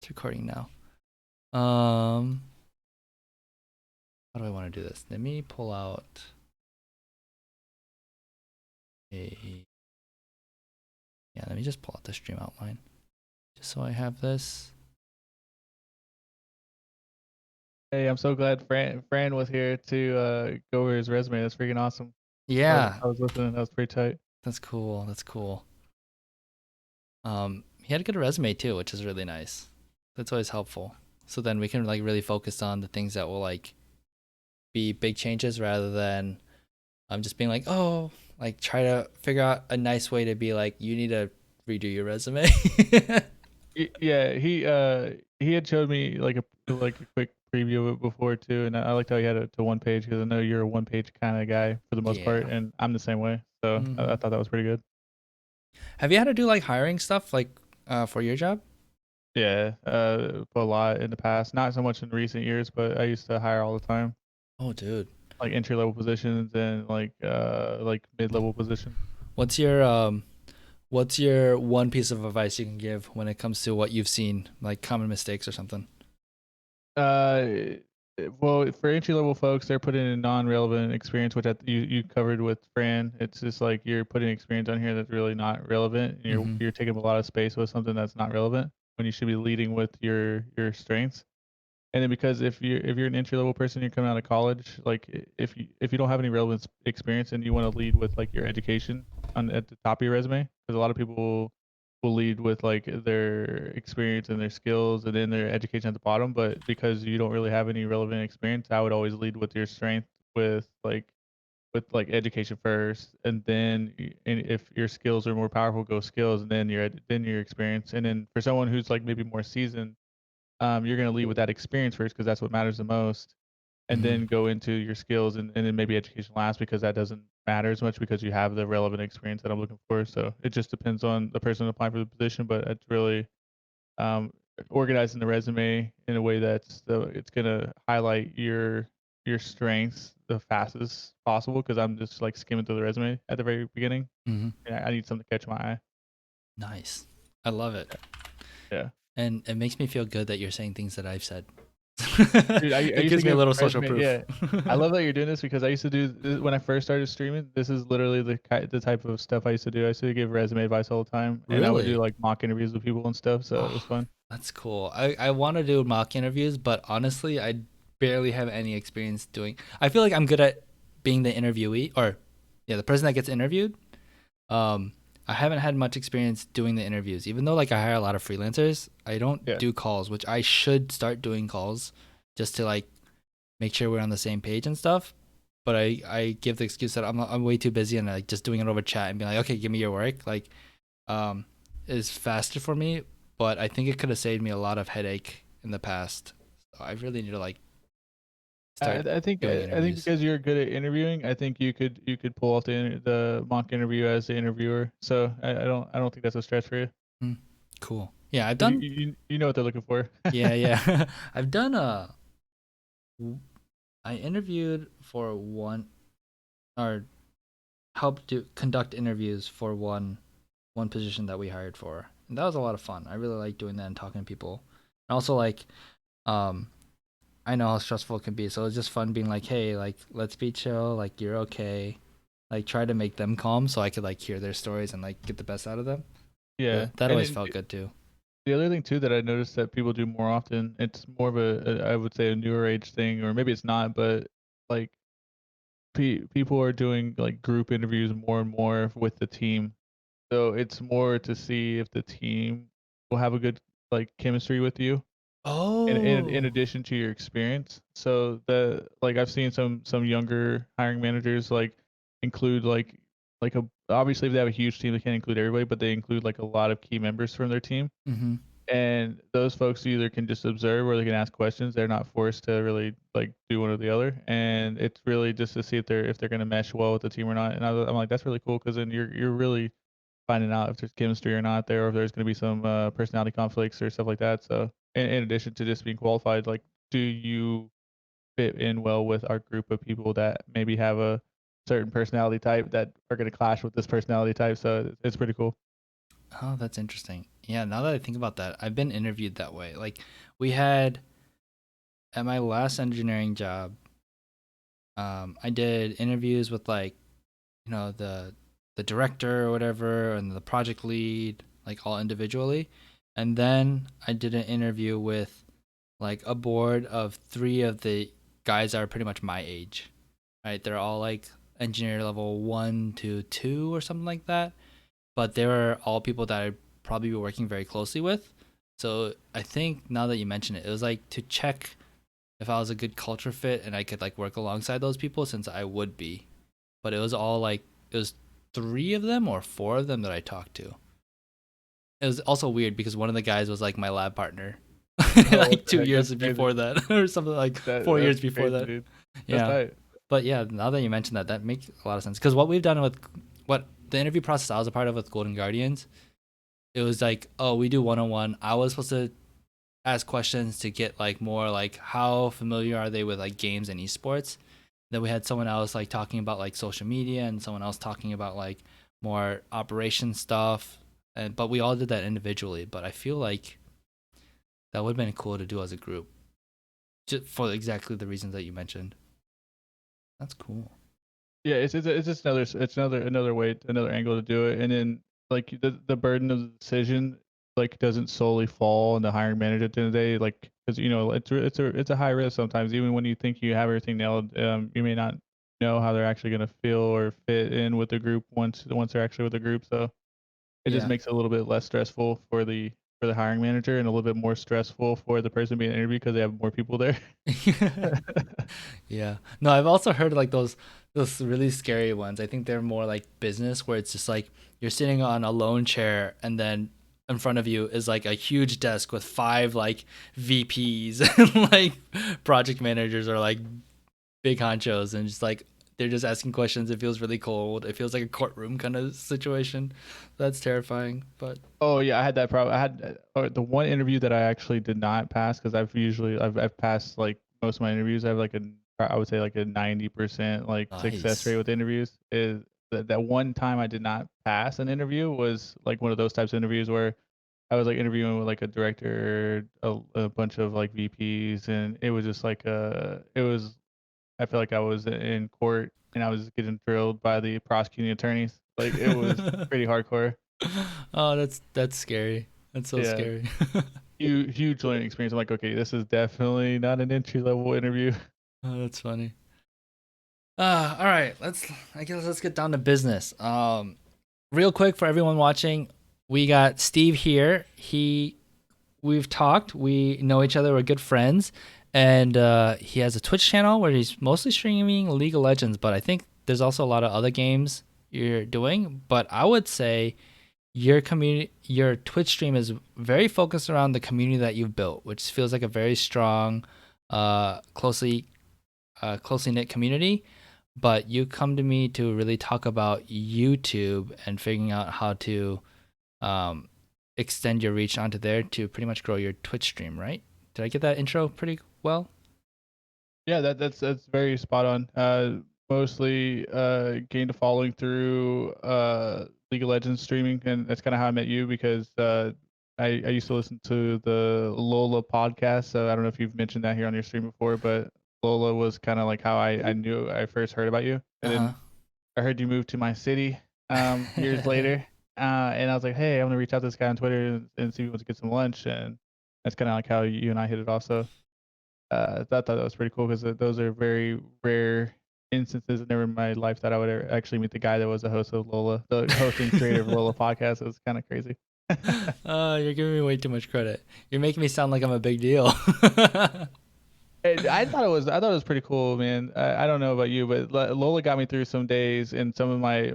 It's recording now. How do I want to do this? Let me pull out a. Yeah, let me just pull out the stream outline, just so I have this. Hey, I'm so glad Fran was here to go over his resume. That's freaking awesome. Yeah, I was listening. That was pretty tight. that's cool. That's cool. He had a good resume too, which is really nice. That's always helpful. So then we can like really focus on the things that will like be big changes rather than just being like, oh, like try to figure out a nice way to be like, you need to redo your resume. Yeah, he had showed me like a quick preview of it before too, and I liked how he had it to one page because I know you're a one page kind of guy for the most part, Yeah. and I'm the same way. So I thought that was pretty good. Have you had to do like hiring stuff like for your job? Yeah, a lot in the past, not so much in recent years, but I used to hire all the time, Oh, dude. like entry level positions and like mid level positions. What's your what's your one piece of advice you can give when it comes to what you've seen, like common mistakes or something? Uh, well, for entry level folks, they're putting in non-relevant experience, which you covered with Fran. It's just like you're putting experience on here that's really not relevant, and Mm-hmm. you're taking up a lot of space with something that's not relevant when you should be leading with your strengths. And then because if you're an entry level person, you're coming out of college, like if you don't have any relevant experience and you want to lead with like your education on at the top of your resume, because a lot of people will lead with like their experience and their skills and then their education at the bottom, but because you don't really have any relevant experience, I would always lead with your strength with education first, and then and if your skills are more powerful, go skills, and then your experience, and then for someone who's like maybe more seasoned, you're going to lead with that experience first because that's what matters the most, and Mm-hmm. then go into your skills, and then maybe education last because that doesn't matter as much because you have the relevant experience that I'm looking for. So it just depends on the person applying for the position, but it's really um, organizing the resume in a way it's going to highlight your strengths the fastest possible because I'm just like skimming through the resume at the very beginning. Mm-hmm. And I need something to catch my eye. Nice. I love it. Yeah. And it makes me feel good that you're saying things that I've said. Dude, I It used to gives me a give little social resume. proof. Yeah, I love that you're doing this because I used to do this when I first started streaming. This is literally the type of stuff I used to do. I used to give resume advice all the time, and I would do Really? like mock interviews with people and stuff. So it was Oh, fun. that's cool. I want to do mock interviews, but honestly, I barely have any experience doing. I feel like I'm good at being the interviewee or yeah, the person that gets interviewed. Um, I haven't had much experience doing the interviews. Even though like I hire a lot of freelancers, I don't Yeah, do calls, which I should start doing calls just to like make sure we're on the same page and stuff. But I give the excuse that I'm way too busy and like just doing it over chat and being like, okay, give me your work. Like um, is faster for me, but I think it could have saved me a lot of headache in the past. So I really need to like start doing I think interviews. because you're good at interviewing, I think you could pull off the mock interview as the interviewer. So I don't think that's a stretch for you. Hmm. Cool. Yeah, I've 'Cause done. you know what they're looking for. Yeah, yeah. I've done I interviewed for one or helped to conduct interviews for one position that we hired for, and that was a lot of fun. I really like doing that and talking to people. And also like um I know how stressful it can be, so it's just fun being like, hey, like let's be chill, like you're okay, like try to make them calm so I could like hear their stories and like get the best out of them. Yeah, That and always then felt good too. the other thing too that I noticed that people do more often, it's more of I would say a newer age thing, or maybe it's not, but like people are doing like group interviews more and more with the team. So it's more to see if the team will have a good like chemistry with you in Oh. addition to your experience. So the like I've seen some younger hiring managers like include like a obviously if they have a huge team they can't include everybody, but they include like a lot of key members from their team, Mm-hmm. and those folks either can just observe or they can ask questions. They're not forced to really like do one or the other, and it's really just to see if they're going to mesh well with the team or not. And I'm like, that's really cool because then you're really finding out if there's chemistry or not there, or if there's going to be some personality conflicts or stuff like that. So in addition to just being qualified, like, do you fit in well with our group of people that maybe have a certain personality type that are going to clash with this personality type? So it's pretty cool. Oh, that's interesting. Yeah, now that I think about that, I've been interviewed that way. Like we had at my last engineering job, I did interviews with like, the director or whatever and the project lead, like all individually. And then I did an interview with like a board of three of the guys that are pretty much my age. Right? They're all like engineer level 1 to 2 or something like that. But they were all people that I'd probably be working very closely with. So I think now that you mention it, it was like to check if I was a good culture fit and I could like work alongside those people since I would be. But it was all like it was three of them or four of them that I talked to. It was also weird because one of the guys was like my lab partner, Oh, what like the two heck? That's years crazy. before that, or something like That's 4 years before crazy, that. dude. That's Yeah, tight. but yeah, now that you mentioned that, that makes a lot of sense. Because what we've done with what the interview process I was a part of with Golden Guardians, it was like, oh, we do 101. I was supposed to ask questions to get like more like how familiar are they with like games and esports. Then we had someone else like talking about like social media and someone else talking about like more operation stuff. And but we all did that individually. But I feel like that would have been cool to do as a group, just for exactly the reasons that you mentioned. That's cool. Yeah, it's just another way, another angle to do it, and then like the burden of the decision like doesn't solely fall on the hiring manager at the end of the day, like because it's a high risk sometimes. Even when you think you have everything nailed, you may not know how they're actually going to feel or fit in with the group once they're actually with the group. So it just Yeah. makes it a little bit less stressful for the hiring manager and a little bit more stressful for the person being interviewed because they have more people there. Yeah. No, I've also heard like those really scary ones. I think they're more like business where it's just like you're sitting on a lone chair and then in front of you is like a huge desk with five like VPs and like project managers or like big honchos and just like they're just asking questions. It feels really cold. It feels like a courtroom kind of situation. That's terrifying. But Oh yeah, I had that problem. I had the one interview that I actually did not pass because I've passed like most of my interviews. I have like I would say like a 90% like success rate nice. with interviews. Is that one time I did not pass an interview was like one of those types of interviews where I was like interviewing with like a director, a bunch of like VPs, and it was just like it was. I feel like I was in court and I was getting drilled by the prosecuting attorneys. Like it was pretty hardcore. Oh, that's scary. That's so Yeah, scary. huge learning experience. I'm like, okay, this is definitely not an entry level interview. Oh, that's funny. All right. I guess let's get down to business. Real quick for everyone watching, we got Steve here. We've talked. We know each other. We're good friends, and he has a Twitch channel where he's mostly streaming League of Legends. But I think there's also a lot of other games you're doing. But I would say your community, your Twitch stream is very focused around the community that you've built, which feels like a very strong, closely closely knit community. But you come to me to really talk about YouTube and figuring out how to um, extend your reach onto there to pretty much grow your Twitch stream, right? Did I get that intro pretty well? Yeah, that's very spot on. Mostly gained a following through League of Legends streaming, and that's kind of how I met you because I used to listen to the Lola podcast. So I don't know if you've mentioned that here on your stream before, but Lola was kind of like how I knew I first heard about you, and Uh then I heard you moved to my city years huh. later, and I was like, hey, I'm gonna reach out to this guy on Twitter and see if he wants to get some lunch, and that's kind of like how you and I hit it also. I thought that was pretty cool because those are very rare instances. Never in my life that I would ever actually meet the guy that was the host of Lola, the host and creator of Lola podcast. It was kind of crazy. You're giving me way too much credit. You're making me sound like I'm a big deal. I thought it was pretty cool, man. I don't know about you, but Lola got me through some days and some of my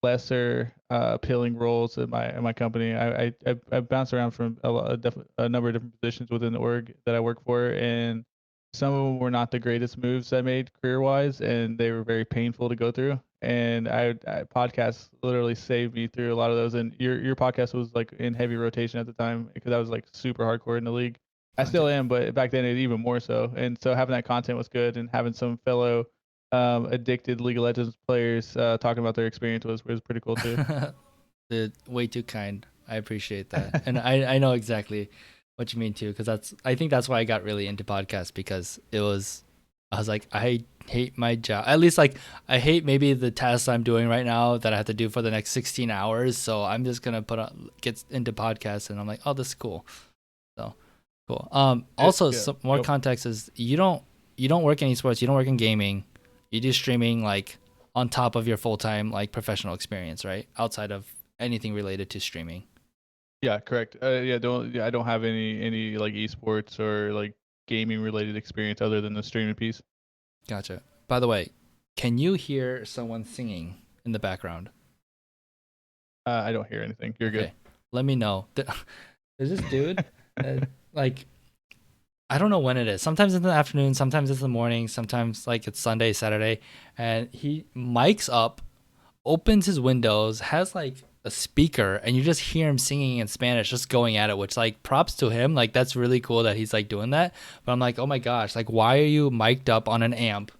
lesser appealing roles in my company. I bounced around from a number of different positions within the org that I work for, and some of them were not the greatest moves I made career wise, and they were very painful to go through. And I podcasts literally saved me through a lot of those. And your podcast was like in heavy rotation at the time because I was like super hardcore in the league. I still Okay. am, but back then it was even more so. And so having that content was good, and having some fellow addicted League of Legends players talking about their experience was pretty cool too. Dude, way too kind. I appreciate that, and I know exactly what you mean too, because I think that's why I got really into podcasts because I was like I hate my job. At least like I hate maybe the tasks I'm doing right now that I have to do for the next 16 hours. So I'm just gonna get into podcasts, and I'm like, oh, this is cool. So cool. Also, Yeah. some more Yep. context is you don't work any sports. You don't work in gaming. You do streaming like on top of your full time like professional experience, right? Outside of anything related to streaming. Yeah, correct. Yeah, I don't have any like esports or like gaming related experience other than the streaming piece. Gotcha. By the way, can you hear someone singing in the background? I don't hear anything. You're good. Okay, let me know. There's this dude that like I don't know when it is. Sometimes it's in the afternoon, sometimes it's in the morning, sometimes like it's Sunday, Saturday, and he mics up, opens his windows, has like a speaker, and you just hear him singing in Spanish, just going at it, which like props to him. Like that's really cool that he's like doing that. But I'm like, oh my gosh, like why are you mic'd up on an amp?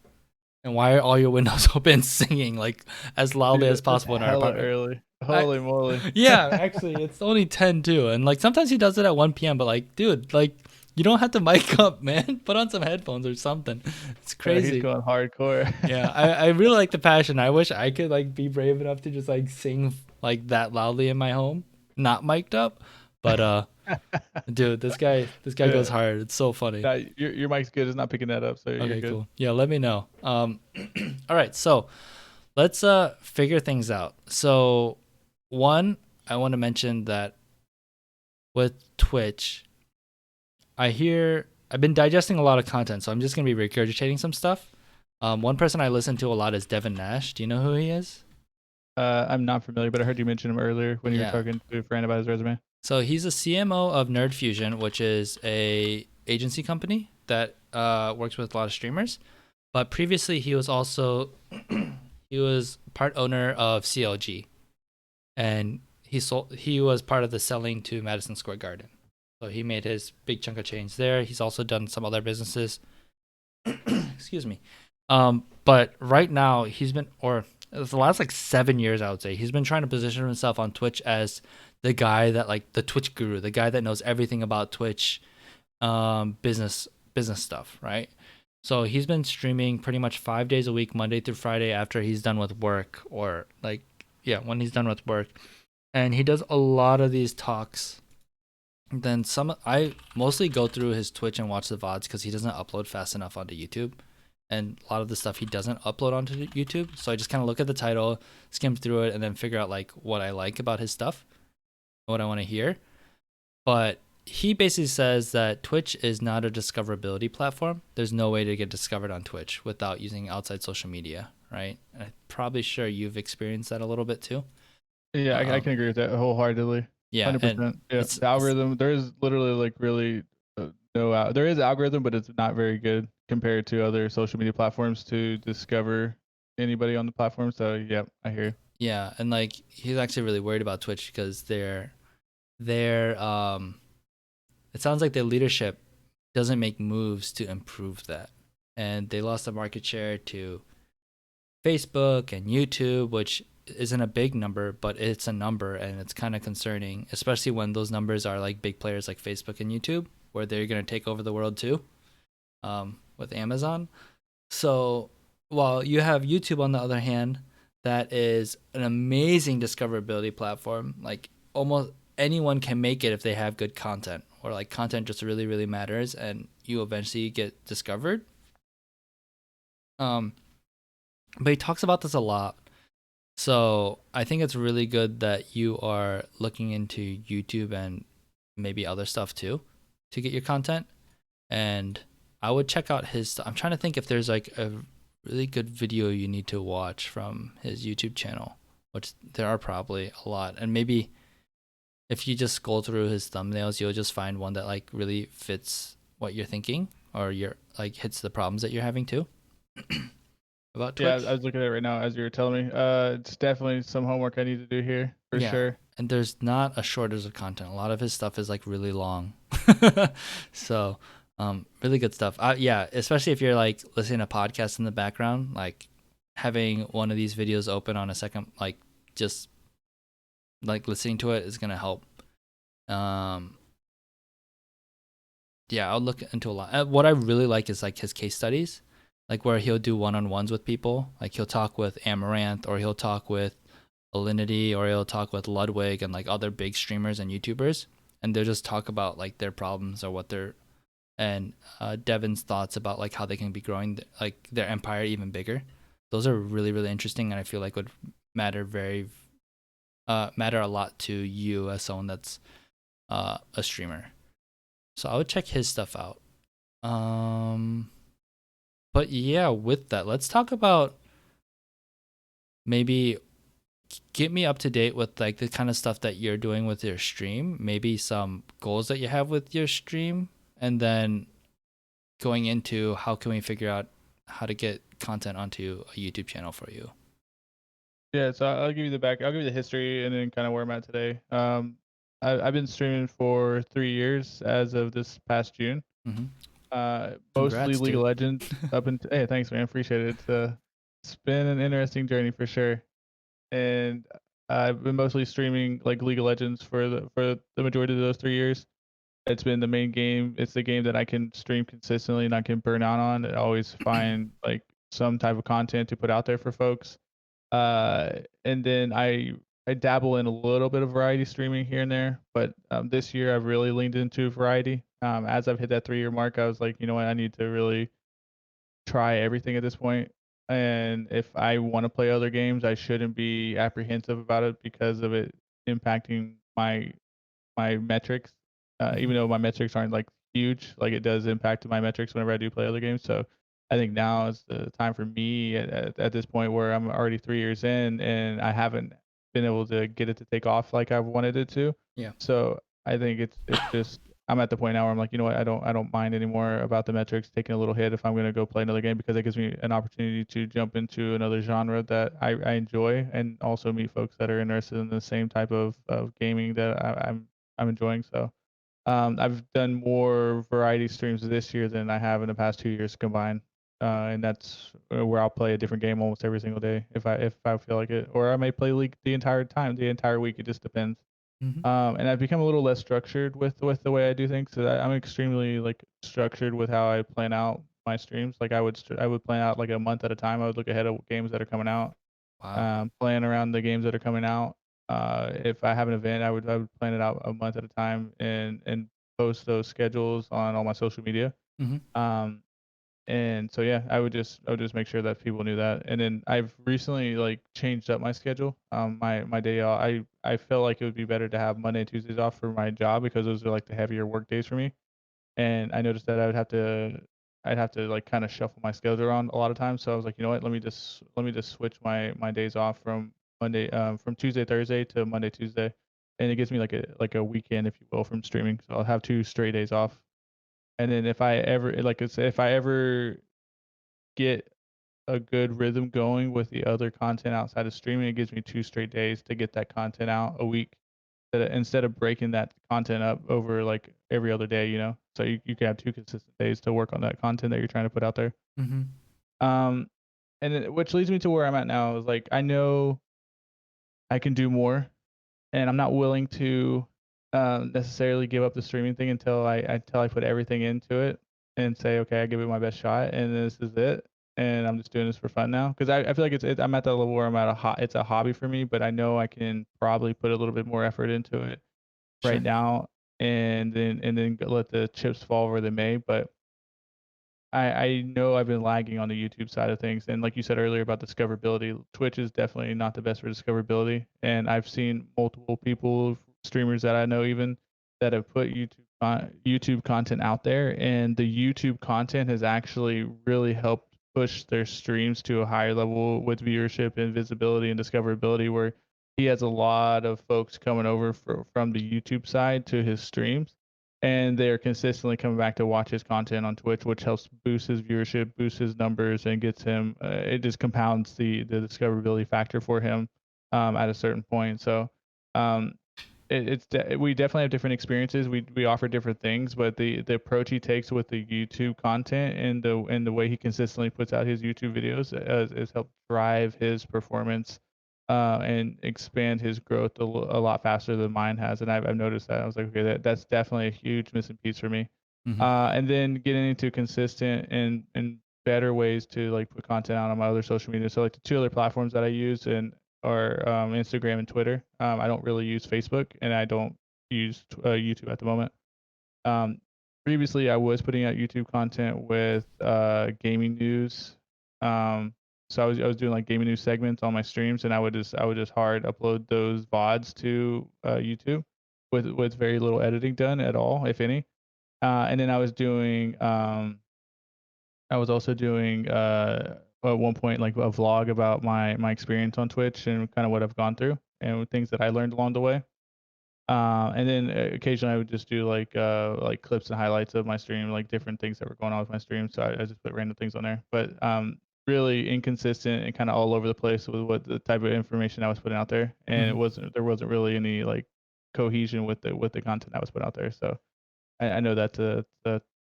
And why are all your windows open singing like as loudly as Dude, that's possible in our hella apartment? early. I, Holy moly. yeah, actually, it's only 10 too. And like sometimes he does it at 1 p.m., but like, dude, like you don't have to mic up, man. Put on some headphones or something. It's He's crazy. going hardcore. Yeah, I really like the passion. I wish I could like be brave enough to just like sing like that loudly in my home, not mic'd up. But dude, this guy goes Yeah. hard. It's so funny. Nah, your mic's good. It's not picking that up, so you're Okay, good. cool. Yeah, let me know. All right, so let's figure things out. So one, I want to mention that with Twitch, I've been digesting a lot of content, so I'm just gonna be regurgitating some stuff. One person I listen to a lot is Devin Nash. Do you know who he is? I'm not familiar, but I heard you mention him earlier when you were Yeah. talking to a friend about his resume. So he's a CMO of Nerd Fusion, which is a agency company that works with a lot of streamers. But previously, he was also he was part owner of CLG, and he was part of the selling to Madison Square Garden. So he made his big chunk of change there. He's also done some other businesses. Excuse me. But right now he's been, or the last like 7 years, I would say, he's been trying to position himself on Twitch as the guy that like the Twitch guru, the guy that knows everything about Twitch, business stuff, right? So he's been streaming pretty much 5 days a week, Monday through Friday, after he's done with work, or like, yeah, when he's done with work. And he does a lot of these talks. Then I mostly go through his Twitch and watch the VODs because he doesn't upload fast enough onto YouTube. And a lot of the stuff he doesn't upload onto YouTube. So I just kind of look at the title, skim through it, and then figure out like what I like about his stuff, what I want to hear. But he basically says that Twitch is not a discoverability platform. There's no way to get discovered on Twitch without using outside social media, right? I'm probably sure you've experienced that a little bit too. Yeah, I Um, can agree with that wholeheartedly. yeah, and 100%. Yeah, it's the algorithm, there is literally like really there is algorithm, but it's not very good compared to other social media platforms to discover anybody on the platform. So, yeah, I hear you. yeah, and like he's actually really worried about Twitch because they're it sounds like their leadership doesn't make moves to improve that, and they lost the market share to Facebook and YouTube, which isn't a big number, but it's a number, and it's kind of concerning, especially when those numbers are like big players like Facebook and YouTube, where they're going to take over the world too, with Amazon. So while you have YouTube on the other hand, that is an amazing discoverability platform. Like almost anyone can make it if they have good content, or like content just really, really matters, and you eventually get discovered. Um, but he talks about this a lot. So I think it's really good that you are looking into YouTube and maybe other stuff too to get your content. And I would check out I'm trying to think if there's like a really good video you need to watch from his YouTube channel, which there are probably a lot. And maybe if you just scroll through his thumbnails, you'll just find one that like really fits what you're thinking, or your like hits the problems that you're having too. About Yeah, Twitch. I was looking at it right now as you were telling me. It's definitely some homework I need to do here for Yeah. sure. And there's not a shortage of content. A lot of his stuff is like really long. So, really good stuff. Yeah, especially if you're like listening to podcasts in the background, like having one of these videos open on a second, like just like listening to it is gonna help. Um, yeah, I'll look into a lot. What I really like is like his case studies, like where he'll do one-on-ones with people. Like he'll talk with Amaranth, or he'll talk with Alinity, or he'll talk with Ludwig and like other big streamers and YouTubers, and they'll just talk about like their problems or what they're and Devin's thoughts about like how they can be growing like their empire even bigger. Those are really really interesting, and I feel like would matter very matter a lot to you as someone that's a streamer. So I would check his stuff out. Um, but yeah, with that, let's talk about maybe get me up to date with like the kind of stuff that you're doing with your stream, maybe some goals that you have with your stream, and then going into how can we figure out how to get content onto a YouTube channel for you. Yeah, so I'll give you the back. I'll give you the history and then kind of where I'm at today. I've been streaming for 3 years as of this past June. Mm-hmm. Mostly Congrats, League of dude. Legends up until hey, thanks man, appreciate it. It's been an interesting journey for sure, and I've been mostly streaming like League of Legends for the majority of those 3 years. It's been the main game. It's the game that I can stream consistently and I can burn out on. I always find like some type of content to put out there for folks. And then I dabble in a little bit of variety streaming here and there, but this year I've really leaned into variety. As I've hit that 3 year mark, I was like, you know what, I need to really try everything at this point. And if I want to play other games, I shouldn't be apprehensive about it because of it impacting my metrics, Mm-hmm. even though my metrics aren't like huge, like it does impact my metrics whenever I do play other games. So I think now is the time for me at this point where I'm already 3 years in and I haven't been able to get it to take off like I've wanted it to. Yeah. So I think it's just I'm at the point now where I'm like, you know what, I don't mind anymore about the metrics taking a little hit if I'm gonna go play another game because it gives me an opportunity to jump into another genre that I enjoy and also meet folks that are interested in the same type of gaming that I'm enjoying. So I've done more variety streams this year than I have in the past 2 years combined, and that's where I'll play a different game almost every single day if I feel like it, or I may play League the entire time, the entire week. It just depends. Mm-hmm. And I've become a little less structured with the way I do things. So I'm extremely like structured with how I plan out my streams. Like I would plan out like a month at a time. I would look ahead of games that are coming out, Wow. plan around the games that are coming out. If I have an event, I would plan it out a month at a time and post those schedules on all my social media. Mm-hmm. Um, and so yeah, I would just make sure that people knew that. And then I've recently like changed up my schedule. My day off. I felt like it would be better to have Monday and Tuesdays off for my job because those are like the heavier work days for me. And I noticed that I'd have to like kind of shuffle my schedule around a lot of times. So I was like, you know what, let me just switch my days off from from Tuesday Thursday to Monday Tuesday, and it gives me like a weekend if you will from streaming. So I'll have 2 straight days off, and then if I ever like I said, if I ever get a good rhythm going with the other content outside of streaming, it gives me 2 straight days to get that content out a week instead of breaking that content up over like every other day, you know. So you can have 2 consistent days to work on that content that you're trying to put out there. Mm-hmm. Um, and which leads me to where I'm at now is like I know I can do more, and I'm not willing to necessarily give up the streaming thing until I put everything into it and say, okay, I give it my best shot, and this is it, and I'm just doing this for fun now because I feel like I'm at that level where I'm at it's a hobby for me, but I know I can probably put a little bit more effort into it right Sure. now, and then let the chips fall where they may. But I know I've been lagging on the YouTube side of things, and like you said earlier about discoverability, Twitch is definitely not the best for discoverability. And I've seen multiple people, streamers that I know even, that have put YouTube content out there, and the YouTube content has actually really helped push their streams to a higher level with viewership and visibility and discoverability. Where he has a lot of folks coming over from the YouTube side to his streams, and they're consistently coming back to watch his content on Twitch, which helps boost his viewership, boost his numbers, and gets him. It just compounds the discoverability factor for him at a certain point. So um, we definitely have different experiences. We offer different things, but the approach he takes with the YouTube content and the way he consistently puts out his YouTube videos has helped drive his performance and expand his growth a lot faster than mine has. And I've noticed that. I was like, okay, that's definitely a huge missing piece for me. Mm-hmm. And then getting into consistent and better ways to like put content out on my other social media. So like the two other platforms that I use and are Instagram and Twitter. I don't really use Facebook, and I don't use YouTube at the moment. Um, Previously, I was putting out YouTube content with gaming news. Um, so I was doing like gaming news segments on my streams, and I would just hard upload those VODs to YouTube with very little editing done at all, if any. And then I was also doing at one point like a vlog about my experience on Twitch and kind of what I've gone through and things that I learned along the way. And then occasionally I would just do like clips and highlights of my stream, like different things that were going on with my stream. So I just put random things on there, but really inconsistent and kind of all over the place with what the type of information I was putting out there, and Mm-hmm. there wasn't really any like cohesion with the content I was putting out there. So I know that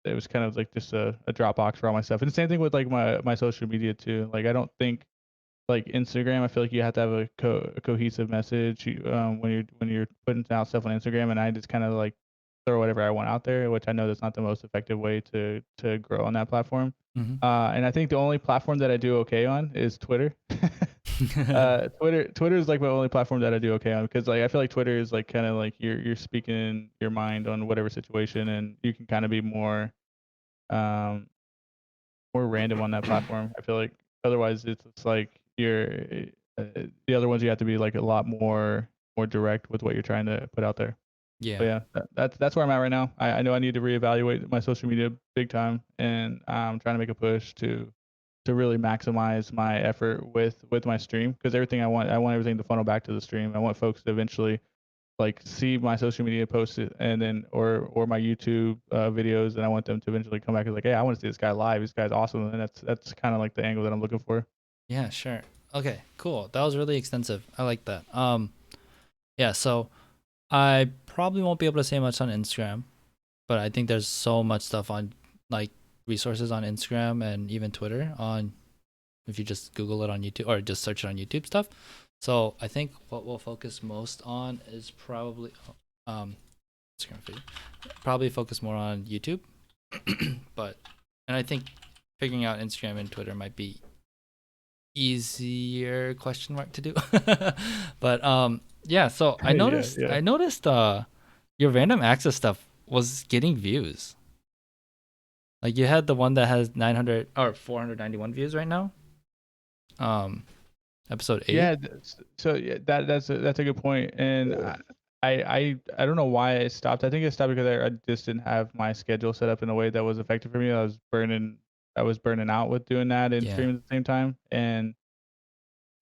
it was kind of like just a Dropbox for all my stuff, and the same thing with like my social media too. Like I don't think like Instagram, I feel like you have to have a cohesive message when you're putting out stuff on Instagram, and I just kind of like throw whatever I want out there, which I know that's not the most effective way to grow on that platform. And I think the only platform that I do okay on is Twitter. Mm-hmm. Twitter is like my only platform that I do okay on because like I feel like Twitter is like kind of like you're speaking your mind on whatever situation, and you can kind of be um more random on that platform. I feel like otherwise it's like the other ones you have to be like a lot more direct with what you're trying to put out there. But Yeah. yeah, that's where I'm at right now. I know I need to reevaluate my social media big time, and I'm trying to make a push to really maximize my effort with my stream because I want everything to funnel back to the stream. I want folks to eventually like see my social media posts and then or my YouTube videos, and I want them to eventually come back and like, hey, I want to see this guy live. This guy's awesome, and that's kind of like the angle that I'm looking for. Yeah, sure. Okay, cool. That was really extensive. I like that. Yeah, so I probably won't be able to say much on Instagram, but I think there's so much stuff on like resources on Instagram and even Twitter on if you just Google it on YouTube or just search it on YouTube stuff. So I think what we'll focus most on is probably Instagram feed. Probably focus more on YouTube, but and I think figuring out Instagram and Twitter might be easier question mark to do. But yeah, so I Yeah, noticed yeah. I noticed your random access stuff was getting views. Like you had the one that has 900 or 491 views right now. Um episode 8. Yeah, so yeah, that's a good point, and I don't know why I stopped. I think I stopped because I just didn't have my schedule set up in a way that was effective for me. I was burning out with doing that and Yeah. streaming at the same time, and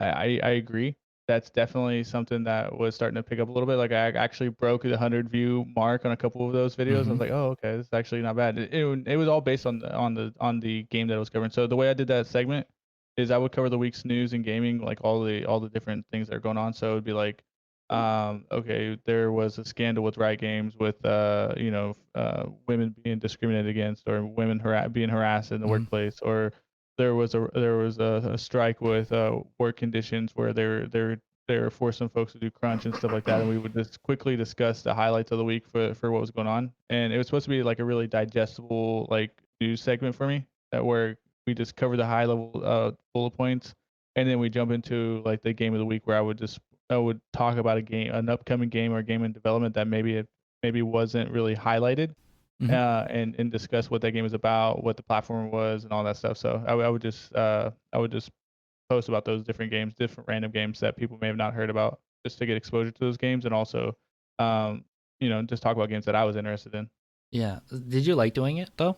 I agree. That's definitely something that was starting to pick up a little bit. Like I actually broke the 100 view mark on a couple of those videos. I was Mhm. like, oh, okay, this is actually not bad. It was all based on the game that I was covering. So the way I did that segment is I would cover the week's news and gaming, like all the different things that are going on. So it would be like, okay, there was a scandal with Riot Games with women being discriminated against or women being harassed in the Mhm. workplace, or there was a strike with work conditions where they were forcing folks to do crunch and stuff like that, and we would just quickly discuss the highlights of the week for what was going on, and it was supposed to be like a really digestible like news segment for me that where we just cover the high level bullet points, and then we jump into like the game of the week where I would talk about an upcoming game or a game in development that maybe wasn't really highlighted, Mhm. and discuss what that game is about, what the platform was, and all that stuff. So I would just post about those different games, different random games that people may have not heard about, just to get exposure to those games, and also, um, just talk about games that I was interested in. Yeah. Did you like doing it though?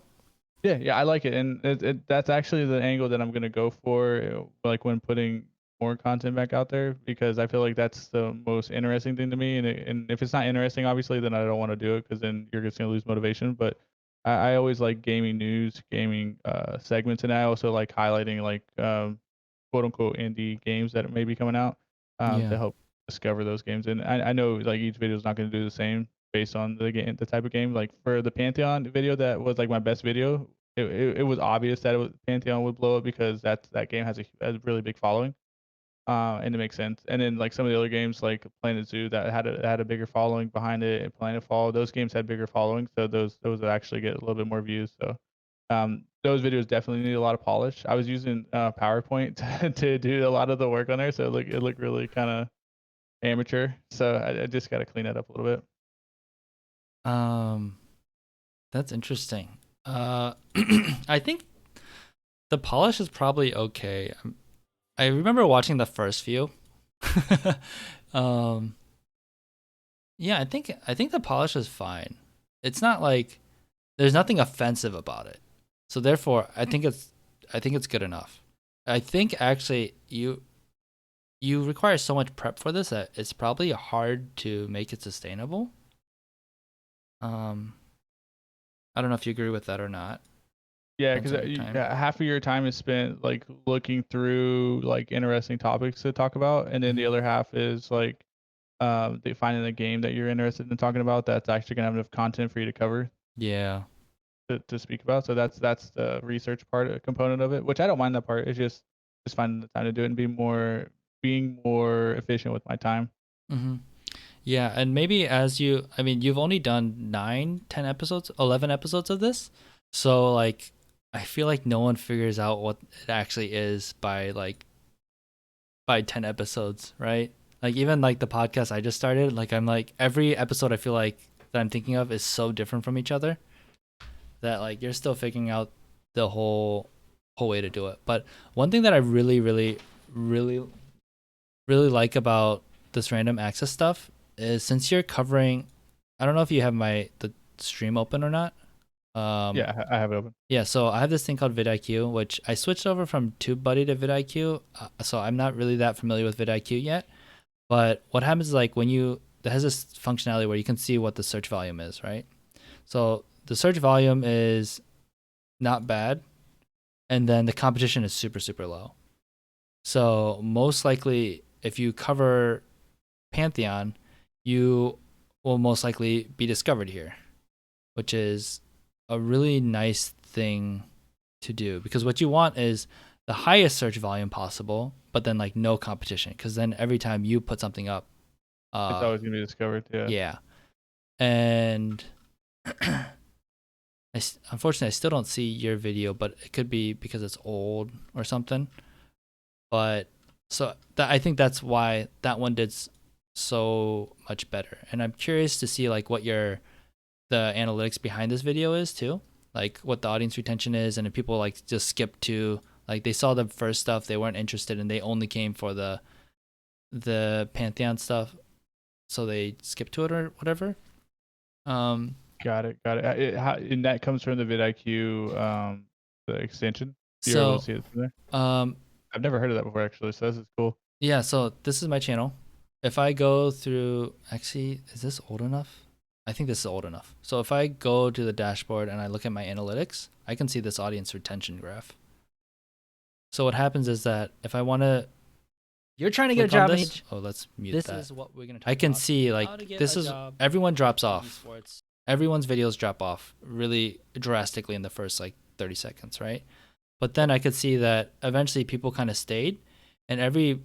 Yeah, yeah, I like it, and that's actually the angle that I'm gonna go for, like when putting more content back out there, because I feel like that's the most interesting thing to me. And if it's not interesting, obviously, then I don't want to do it because then you're just gonna lose motivation. But I always like gaming news, gaming segments, and I also like highlighting like quote unquote indie games that may be coming out to Yeah. help discover those games. And I know like each video is not going to do the same based on the type of game. Like for the Pantheon video, that was like my best video. It was obvious that Pantheon would blow up because that game has a really big following. and it makes sense. And then like some of the other games like Planet Zoo that had a bigger following behind it, and Planetfall, those games had bigger followings, so those would actually get a little bit more views. So those videos definitely need a lot of polish. I was using PowerPoint to do a lot of the work on there, so it looked really kind of amateur. So I just got to clean that up a little bit. That's interesting. I think the polish is probably okay. I remember watching the first few. um, yeah, I think the polish is fine. It's not like there's nothing offensive about it. So therefore, I think it's good enough. I think actually you require so much prep for this that it's probably hard to make it sustainable. Um, I don't know if you agree with that or not. Yeah, Depends because on your time. half of your time is spent like looking through like interesting topics to talk about, and then the Mhm. other half is like finding a game that you're interested in talking about that's actually gonna have enough content for you to cover Yeah. to speak about. So that's the research part component of it, which I don't mind that part. It's just finding the time to do it and being more efficient with my time. hmm Yeah, and maybe I mean, you've only done 9, 10 episodes, 11 episodes of this. So, like, I feel like no one figures out what it actually is by 10 episodes, right? Like, even like the podcast I just started, like, I'm like, every episode I feel like that I'm thinking of is so different from each other that, like, you're still figuring out the whole way to do it. But one thing that I really, really, really, really like about this random access stuff is since you're covering, I don't know if you have the stream open or not. Um, Yeah, I have it open. yeah, so I have this thing called vidIQ, which I switched over from TubeBuddy to vidIQ. So I'm not really that familiar with vidIQ yet. But what happens is like when it has this functionality where you can see what the search volume is, right? So the search volume is not bad, and then the competition is super super low. So most likely, if you cover Pantheon, you will most likely be discovered here, which is a really nice thing to do because what you want is the highest search volume possible, but then like no competition because then every time you put something up, It's always gonna be discovered. Yeah. yeah. And unfortunately, I still don't see your video, but it could be because it's old or something. But I think that's why that one did so much better. And I'm curious to see like what the analytics behind this video is too, like what the audience retention is, and if people like just skip to like they saw the first stuff they weren't interested and they only came for the Pantheon stuff, so they skipped to it or whatever. Um, Got it. Got it. And that comes from the vidIQ the extension. You're able to so see it from there. um, I've never heard of that before actually, so this is cool. yeah, so this is my channel. If I go through, actually, is this old enough? I think this is old enough. So if I go to the dashboard and I look at my analytics, I can see this audience retention graph. So what happens is that if I want to You're trying to get a click on job in this, oh, let's mute This that. is what we're gonna talk I can about. see How like to get this a is job everyone drops in off. esports. Everyone's videos drop off really drastically in the first like 30 seconds, right? But then I could see that eventually people kind of stayed, and every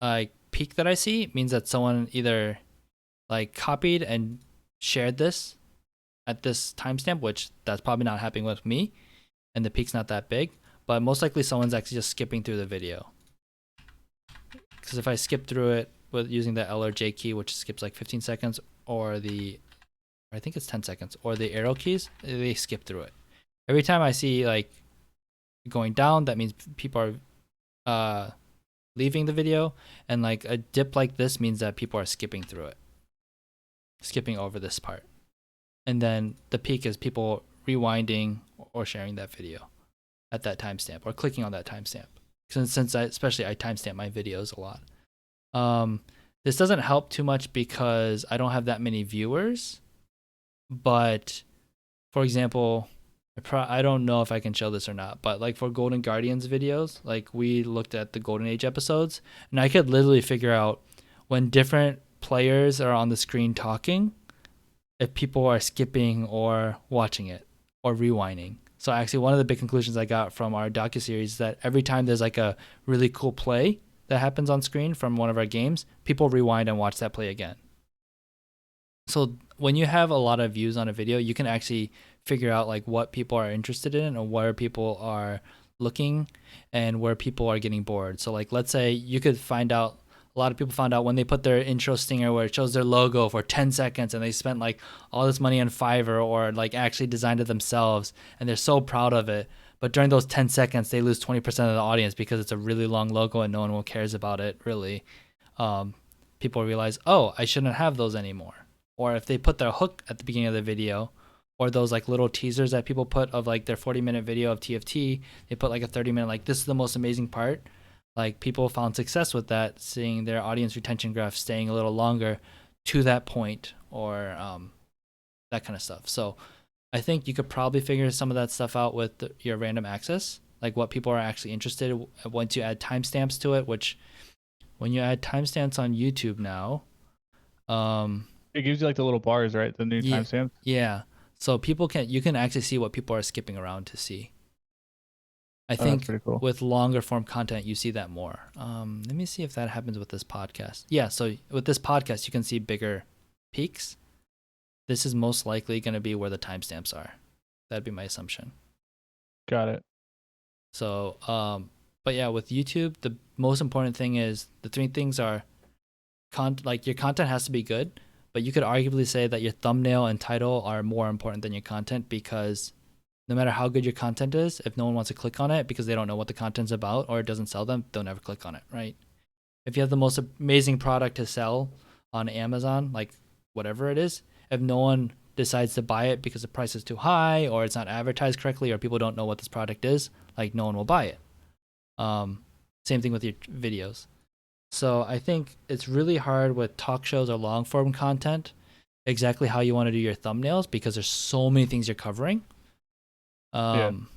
like peak that I see means that someone either like copied and shared this at this timestamp, which that's probably not happening with me, and the peak's not that big. But most likely someone's actually just skipping through the video. Because if I skip through it with using the L or J key, which skips like 15 seconds, or I think it's 10 seconds, or the arrow keys, they skip through it. Every time I see like going down, that means people are leaving the video, and like a dip like this means that people are skipping through it, skipping over this part. And then the peak is people rewinding or sharing that video at that timestamp or clicking on that timestamp. Since especially I timestamp my videos a lot. This doesn't help too much because I don't have that many viewers. But for example, I don't know if I can show this or not, but like for Golden Guardians videos, like we looked at the Golden Age episodes, and I could literally figure out when different players are on the screen talking, if people are skipping or watching it or rewinding. So actually, one of the big conclusions I got from our docuseries is that every time there's like a really cool play, that happens on screen from one of our games, people rewind and watch that play again. So when you have a lot of views on a video, you can actually figure out like what people are interested in or where people are looking and where people are getting bored. So like let's say you could find out, a lot of people found out when they put their intro stinger where it shows their logo for 10 seconds and they spent like all this money on Fiverr or like actually designed it themselves and they're so proud of it. But during those 10 seconds, they lose 20% of the audience because it's a really long logo and no one cares about it really. Um, People realize, oh, I shouldn't have those anymore. Or if they put their hook at the beginning of the video, or those like little teasers that people put of like their 40-minute video of TFT, they put like a 30-minute, like this is the most amazing part. Like people found success with that, seeing their audience retention graph staying a little longer to that point, or that kind of stuff. So I think you could probably figure some of that stuff out with your random access, like what people are actually interested in once you add timestamps to it, which when you add timestamps on YouTube now, It gives you like the little bars, right? The new yeah, timestamps. yeah. So you can actually see what people are skipping around to see. I Oh, that's think pretty cool. with longer form content, you see that more. Let me see if that happens with this podcast. Yeah, so with this podcast, you can see bigger peaks. This is most likely going to be where the timestamps are. That'd be my assumption. Got it. So, but yeah, with YouTube, the most important thing is the three things are like your content has to be good, but you could arguably say that your thumbnail and title are more important than your content because no matter how good your content is, if no one wants to click on it because they don't know what the content's about or it doesn't sell them, they'll never click on it, right? If you have the most amazing product to sell on Amazon, like whatever it is, if no one decides to buy it because the price is too high or it's not advertised correctly or people don't know what this product is, like no one will buy it. Same thing with your videos. So I think it's really hard with talk shows or long form content exactly how you want to do your thumbnails because there's so many things you're covering. Yeah. Um,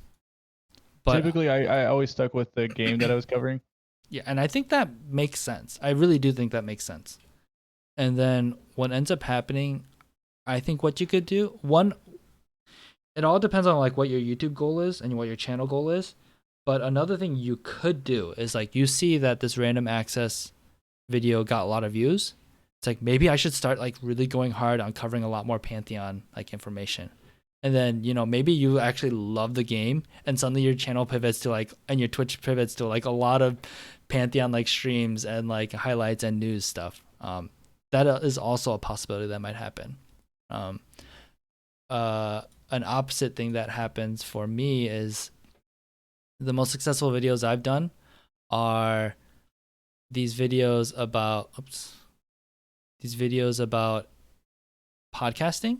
but Typically, I always stuck with the game that I was covering. yeah, and I think that makes sense. I really do think that makes sense. And then what ends up happening, I think what you could do, one, it all depends on like what your YouTube goal is and what your channel goal is. But another thing you could do is like you see that this random access video got a lot of views. It's like maybe I should start like really going hard on covering a lot more Pantheon like information. And then, maybe you actually love the game and suddenly your channel pivots to like and your Twitch pivots to like a lot of Pantheon like streams and like highlights and news stuff. That is also a possibility that might happen. Um, an opposite thing that happens for me is the most successful videos I've done are these videos about podcasting,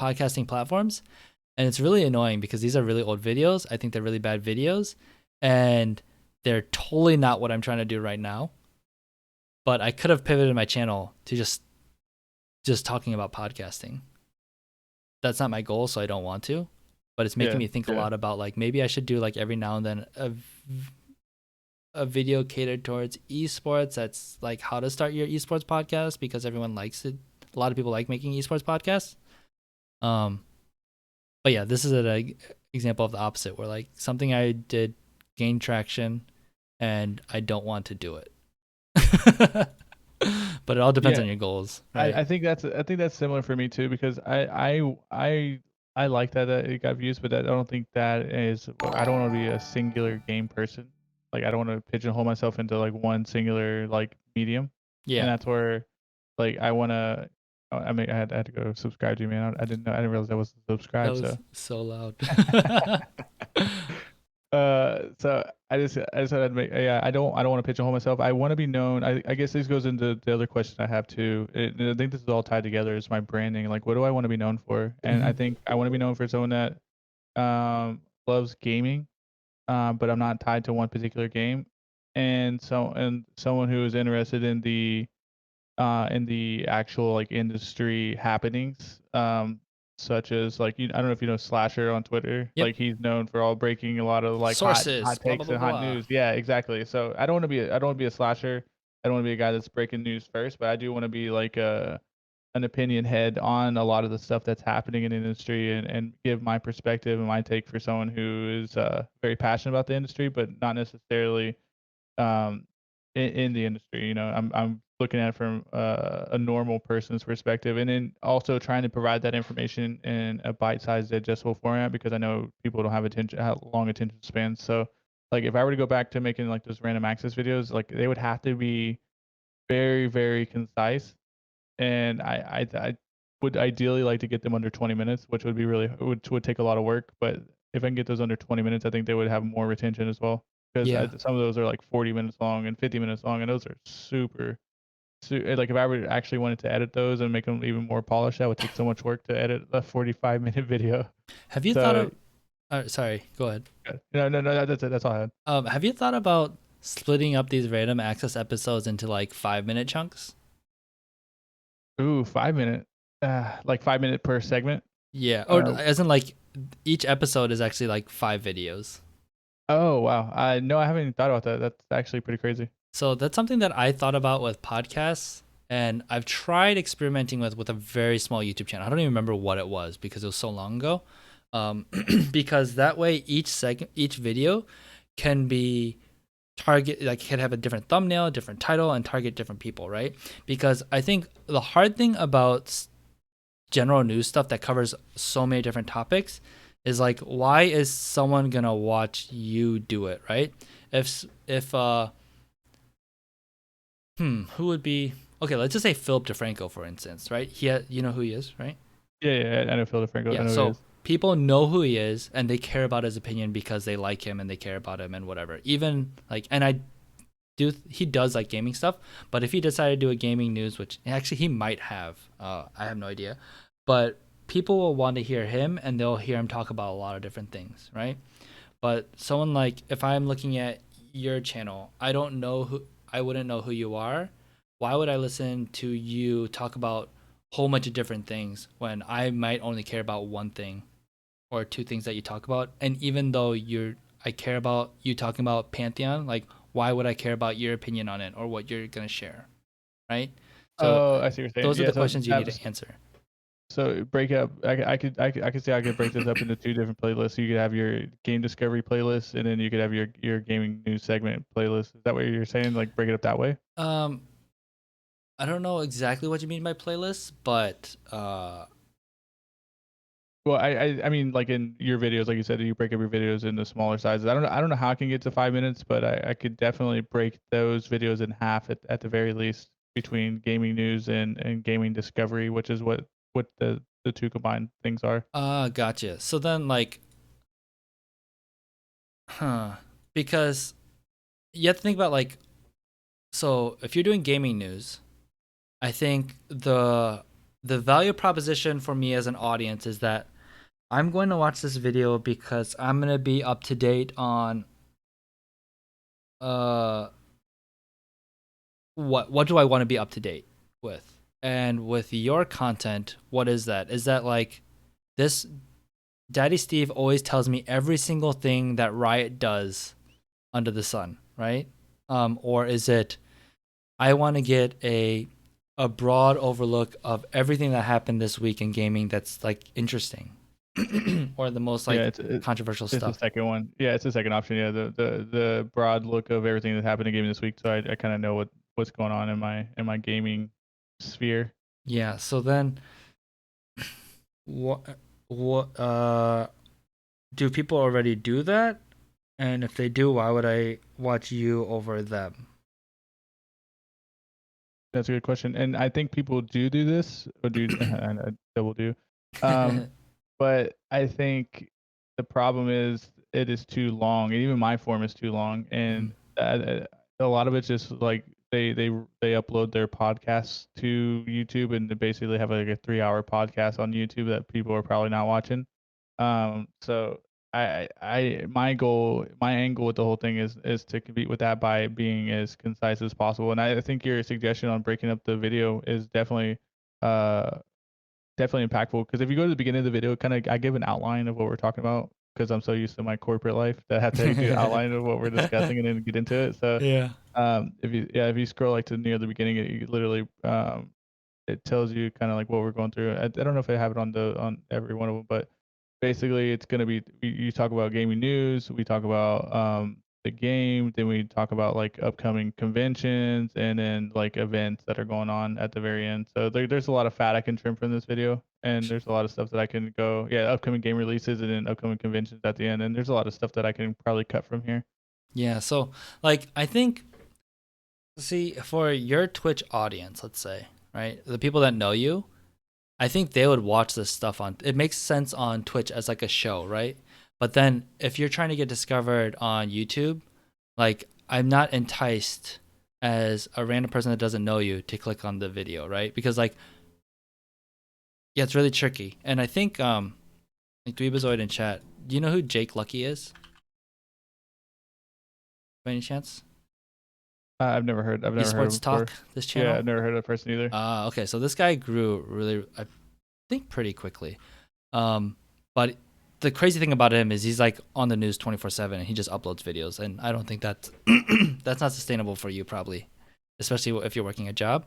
podcasting platforms. And it's really annoying because these are really old videos. I think they're really bad videos and they're totally not what I'm trying to do right now. But I could have pivoted my channel to just talking about podcasting. That's not my goal, so I don't want to. But it's making Yeah. me think a Yeah. lot about like maybe I should do like every now and then a video catered towards esports that's like how to start your esports podcast because everyone likes it. A lot of people like making esports podcasts. But yeah, this is an example of the opposite where like something I did gain traction and I don't want to do it. But it all depends Yeah. on your goals, I right? think that's similar for me too because I like that it got views, but I don't think that is. I don't want to be a singular game person. Like I don't want to pigeonhole myself into like one singular like medium, and Yeah, that's where like I want to. I mean, I had to go subscribe to you, man. I didn't know. I didn't realize I was that subscribed. was So so loud. so I just had to make yeah I don't want to pigeonhole myself. I want to be known. I guess this goes into the other question I have too. I think this is all tied together. Is my branding like what do I want to be known for? And I Mhm. think I want to be known for someone that loves gaming, but I'm not tied to one particular game, and someone who is interested in the actual like industry happenings, such as like I don't know if you know Slasher on Twitter. Yep. Like he's known for all breaking a lot of like Sources, hot blah blah takes blah and hot blah. news. Yeah, exactly. So I don't want to be a slasher. I don't want to be a guy that's breaking news first, but I do want to be like a an opinion head on a lot of the stuff that's happening in the industry and give my perspective and my take for someone who is very passionate about the industry, but not necessarily um, in the industry. You know, I'm looking at it from a normal person's perspective, and then also trying to provide that information in a bite-sized, digestible format because I know people don't have long attention spans. So, like, if I were to go back to making like those random access videos, like they would have to be very, very concise, and I would ideally like to get them under 20 minutes, which would be really which would take a lot of work. But if I can get those under 20 minutes, I think they would have more retention as well. Because Yeah. some of those are like 40 minutes long and 50 minutes long, and those are like if I were actually wanted to edit those and make them even more polished, that would take so much work to edit a 45-minute video. Have you thought So of? Sorry, go ahead. no, that's it. That's all I had. Have you thought about splitting up these random access episodes into like 5 minute chunks? Ooh, 5 minute, like 5 minute per segment. Yeah, or Uh, as in like each episode is actually like 5 videos. oh wow, I no, I haven't even thought about that. That's actually pretty crazy. So that's something that I thought about with podcasts, and I've tried experimenting with a very small YouTube channel. I don't even remember what it was because it was so long ago. Because that way each video can be target, like, can have a different thumbnail, different title, and target different people, right? Because I think the hard thing about general news stuff that covers so many different topics is like, why is someone gonna watch you do it, right? If who would be, okay? Let's just say Philip DeFranco, for instance, right? You know who he is, right? Yeah, yeah, I know Phil DeFranco. I Yeah. know who he So is. people know who he is, and they care about his opinion because they like him and they care about him and whatever. Even like, and he does like gaming stuff, but if he decided to do a gaming news, which actually he might have, I have no idea, but people will want to hear him and they'll hear him talk about a lot of different things, right? But someone like, if I'm looking at your channel, I wouldn't know who you are. Why would I listen to you talk about a whole bunch of different things when I might only care about one thing or two things that you talk about? And even though I care about you talking about Pantheon, like, why would I care about your opinion on it or what you're gonna share, right? So Oh, I see what you're saying. those are Yeah, the questions you need to answer. so break up. I could say I could break this up into two different playlists. You could have your game discovery playlist, and then you could have your gaming news segment playlist. Is that what you're saying? Like break it up that way? Um, I don't know exactly what you mean by playlists, but Well, I mean, like in your videos, like you said, you break up your videos into smaller sizes. I don't know how I can get to 5 minutes, but I could definitely break those videos in half at the very least between gaming news and gaming discovery, which is what the two combined things are. gotcha. So then, like, huh? Because you have to think about, like, so if you're doing gaming news, I think the value proposition for me as an audience is that I'm going to watch this video because I'm gonna be up to date on uh what do I want to be up to date with? And with your content, what is that? Is that like, this Daddy Steve always tells me every single thing that Riot does under the sun, right? Or is it, I want to get a broad overlook of everything that happened this week in gaming that's like interesting, or the most Yeah, like controversial it's the stuff? second one. Yeah, it's the second option. Yeah, the broad look of everything that happened in gaming this week, so I kind of know what's going on in my gaming sphere. Yeah. So then, what do people already do that? And if they do, why would I watch you over them? That's a good question, and I think people do this or do and I double do, um, but I think the problem is it is too long, and even my form is too long, Mhm. and a lot of it's just like they upload their podcasts to YouTube, and they basically have like a 3 hour podcast on YouTube that people are probably not watching. So my goal, my angle with the whole thing is to compete with that by being as concise as possible. And I think your suggestion on breaking up the video is uh definitely impactful because if you go to the beginning of the video, kind of I give an outline of what we're talking about because I'm so used to my corporate life that I have to do an outline of what we're discussing and then get into it. So Yeah. if you scroll like to near the beginning, you literally it tells you kind of like what we're going through. I don't know if I have it on every one of them, but basically it's going to be you talk about gaming news, we talk about the game, then we talk about like upcoming conventions and then like events that are going on at the very end. So there's a lot of fat I can trim from this video, and there's a lot of stuff that I can go, yeah, upcoming game releases and then upcoming conventions at the end, and there's a lot of stuff that I can probably cut from here. Yeah, so like I think, see, for your Twitch audience, let's say, right, the people that know you, I think they would watch this stuff on. It makes sense on Twitch as like a show, right? But then if you're trying to get discovered on YouTube, like I'm not enticed as a random person that doesn't know you to click on the video, right? Because like, yeah, it's really tricky. And I think like Dweebazoid in chat, do you know who Jake Lucky is? By any chance? I've never heard of him Esports before. Talk, this Yeah, channel. I've never heard of that person either. Okay, so this guy grew really, I think, pretty quickly. But the crazy thing about him is he's like on the news 24/7 and he just uploads videos, and I don't think that's that's not sustainable for you probably, especially if you're working a job.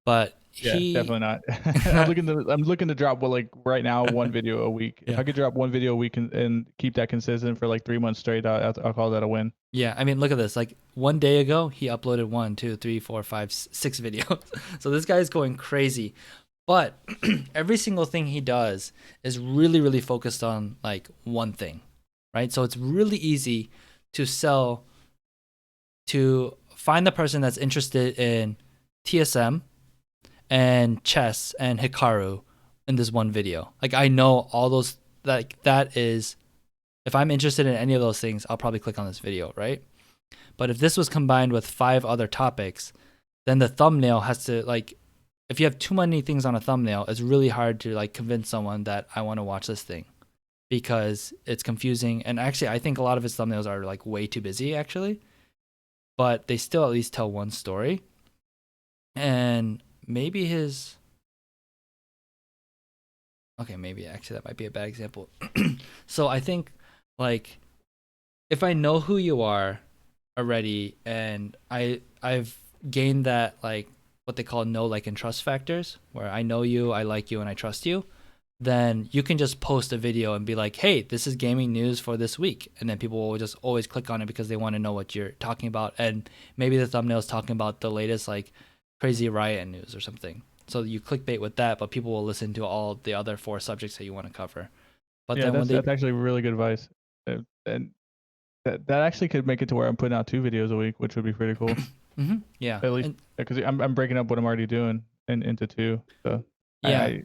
But Yeah, he definitely not. I'm looking to drop, well, like right now, one video a week. If yeah. I could drop one video a week and keep that consistent for like 3 months straight, I'll call that a win. Yeah, I mean, look at this. Like one day ago, he uploaded 6 videos. So this guy is going crazy. But every single thing he does is really, really focused on like one thing, right? So it's really easy to sell, to find the person that's interested in TSM and chess and Hikaru in this one video. Like I know all those, like that is, if I'm interested in any of those things, I'll probably click on this video, right? But if this was combined with 5 other topics, then the thumbnail has to like, if you have too many things on a thumbnail, it's really hard to like convince someone that I want to watch this thing because it's confusing. And actually, I think a lot of his thumbnails are like way too busy actually, but they still at least tell one story. And maybe his, okay, maybe actually that might be a bad example. So I think like if I know who you are already and I've gained that like what they call know like and trust factors where I know you, I like you and I trust you, then you can just post a video and be like, "Hey, this is gaming news for this week." And then people will just always click on it because they want to know what you're talking about, and maybe the thumbnail is talking about the latest like crazy riot news or something. So you clickbait with that, but people will listen to all the other 4 subjects that you want to cover. But Yeah, then when they that's actually really good advice. And that actually could make it to where I'm putting out 2 videos a week, which would be pretty cool. yeah, At least and because I'm breaking up what I'm already doing into 2. So yeah, I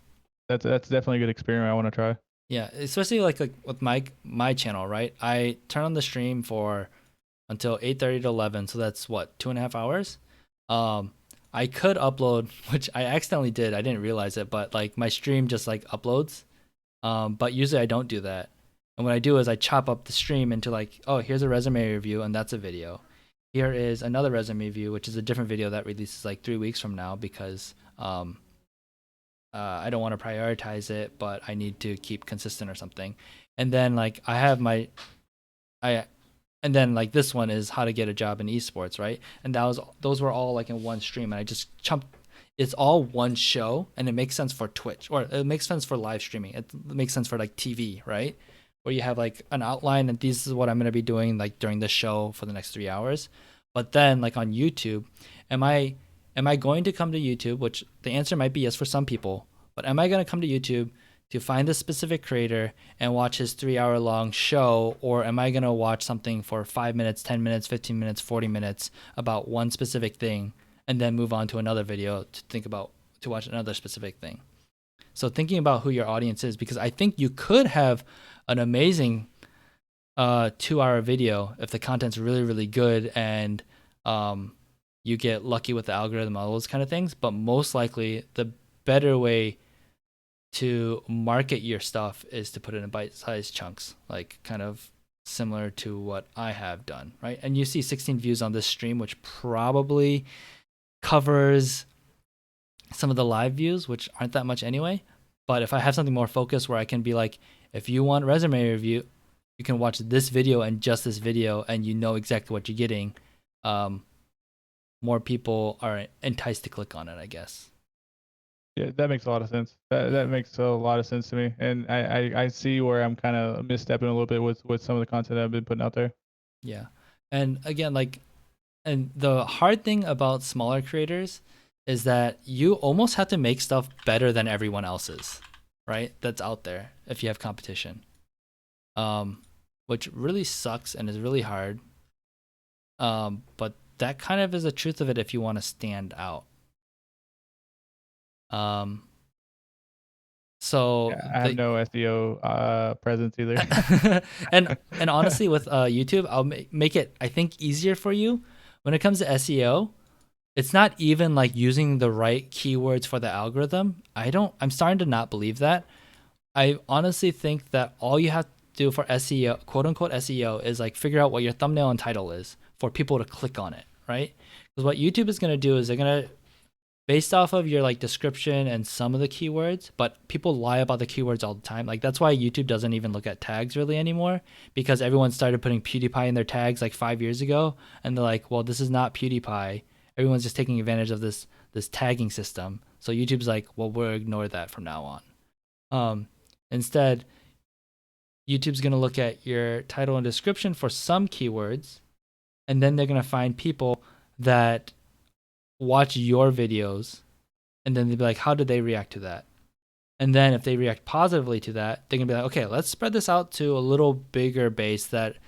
that's definitely a good experiment I want to try. yeah, especially like with my channel, right? I turn on the stream for until 8:30 to 11, so that's what 2.5 hours. Um, I could upload, which I accidentally did. I didn't realize it, but like my stream just like uploads. But usually I don't do that. And what I do is I chop up the stream into like, oh, here's a resume review, and that's a video. Here is another resume review, which is a different video that releases like 3 weeks from now because I don't want to prioritize it, but I need to keep consistent or something. And then like I have my I and then like this one is how to get a job in esports, right? And those were all like in one stream, and I just chumped. It's all one show, and it makes sense for Twitch, or it makes sense for live streaming. It makes sense for like TV, right? Where you have like an outline, and this is what I'm gonna be doing like during the show for the next 3 hours. But then like on YouTube, am I am I going to come to YouTube? Which the answer might be yes for some people, but am I gonna come to YouTube to find a specific creator and watch his 3 hour long show, or am I gonna watch something for 5 minutes, 10 minutes, 15 minutes, 40 minutes about one specific thing, and then move on to another video to think about to watch another specific thing? So thinking about who your audience is, because I think you could have an amazing 2 hour video if the content's really, really good and you get lucky with the algorithm, all those kind of things. But most likely the better way to market your stuff is to put it in bite-sized chunks, like kind of similar to what I have done, right? And you see 16 views on this stream, which probably covers some of the live views, which aren't that much anyway. But if I have something more focused where I can be like, if you want resume review, you can watch this video and just this video, and you know exactly what you're getting. More people are enticed to click on it, I guess. Yeah, that makes a lot of sense. That makes a lot of sense to me, and I see where I'm kind of misstepping a little bit with some of the content that I've been putting out there. Yeah. And again, like, and the hard thing about smaller creators is that you almost have to make stuff better than everyone else's, right? That's out there if you have competition. Um, which really sucks and is really hard. But that kind of is the truth of it if you want to stand out. Um, so Yeah, I have the no SEO presence either. and honestly, with YouTube, I'll make it I think easier for you when it comes to SEO. It's not even like using the right keywords for the algorithm. I'm starting to not believe that. I honestly think that all you have to do for SEO, quote unquote SEO, is like figure out what your thumbnail and title is for people to click on it, right? Because what YouTube is going to do is they're going to, based off of your like description and some of the keywords, but people lie about the keywords all the time. Like that's why YouTube doesn't even look at tags really anymore, because everyone started putting PewDiePie in their tags like 5 years ago, and they're like, well, this is not PewDiePie. Everyone's just taking advantage of this tagging system. So YouTube's like, well, we'll ignore that from now on. Um, Instead, YouTube's gonna look at your title and description for some keywords, and then they're gonna find people that watch your videos, and then they'd be like, how did they react to that? And then if they react positively to that, they're gonna be like, okay, let's spread this out to a little bigger base that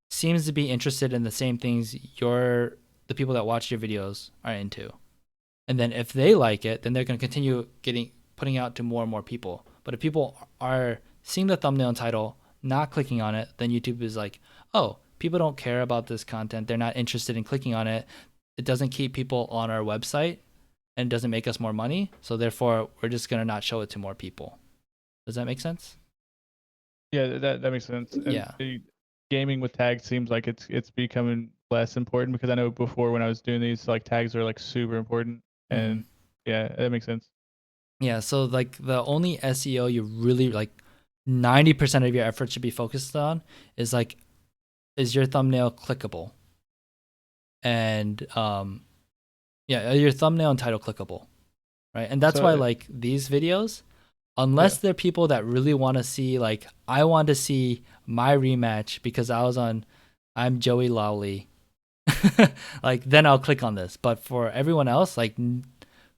seems to be interested in the same things the people that watch your videos are into. And then if they like it, then they're gonna continue putting out to more and more people. But if people are seeing the thumbnail and title, not clicking on it, then YouTube is like, oh, people don't care about this content. They're not interested in clicking on it. It doesn't keep people on our website and doesn't make us more money. So therefore, we're just gonna not show it to more people. Does that make sense? Yeah, that makes sense. And Yeah. the gaming with tags seems like it's becoming less important because I know before when I was doing these, like tags are like super important. Hmm. And yeah, that makes sense. Yeah. So like the only SEO you really like 90% of your effort should be focused on is like, is your thumbnail clickable? And yeah, your thumbnail and title clickable, right? And that's So why like these videos, yeah, unless they're people that really want to see, like, I want to see my rematch because I'm Joey Lowley, like, then I'll click on this. But for everyone else, like,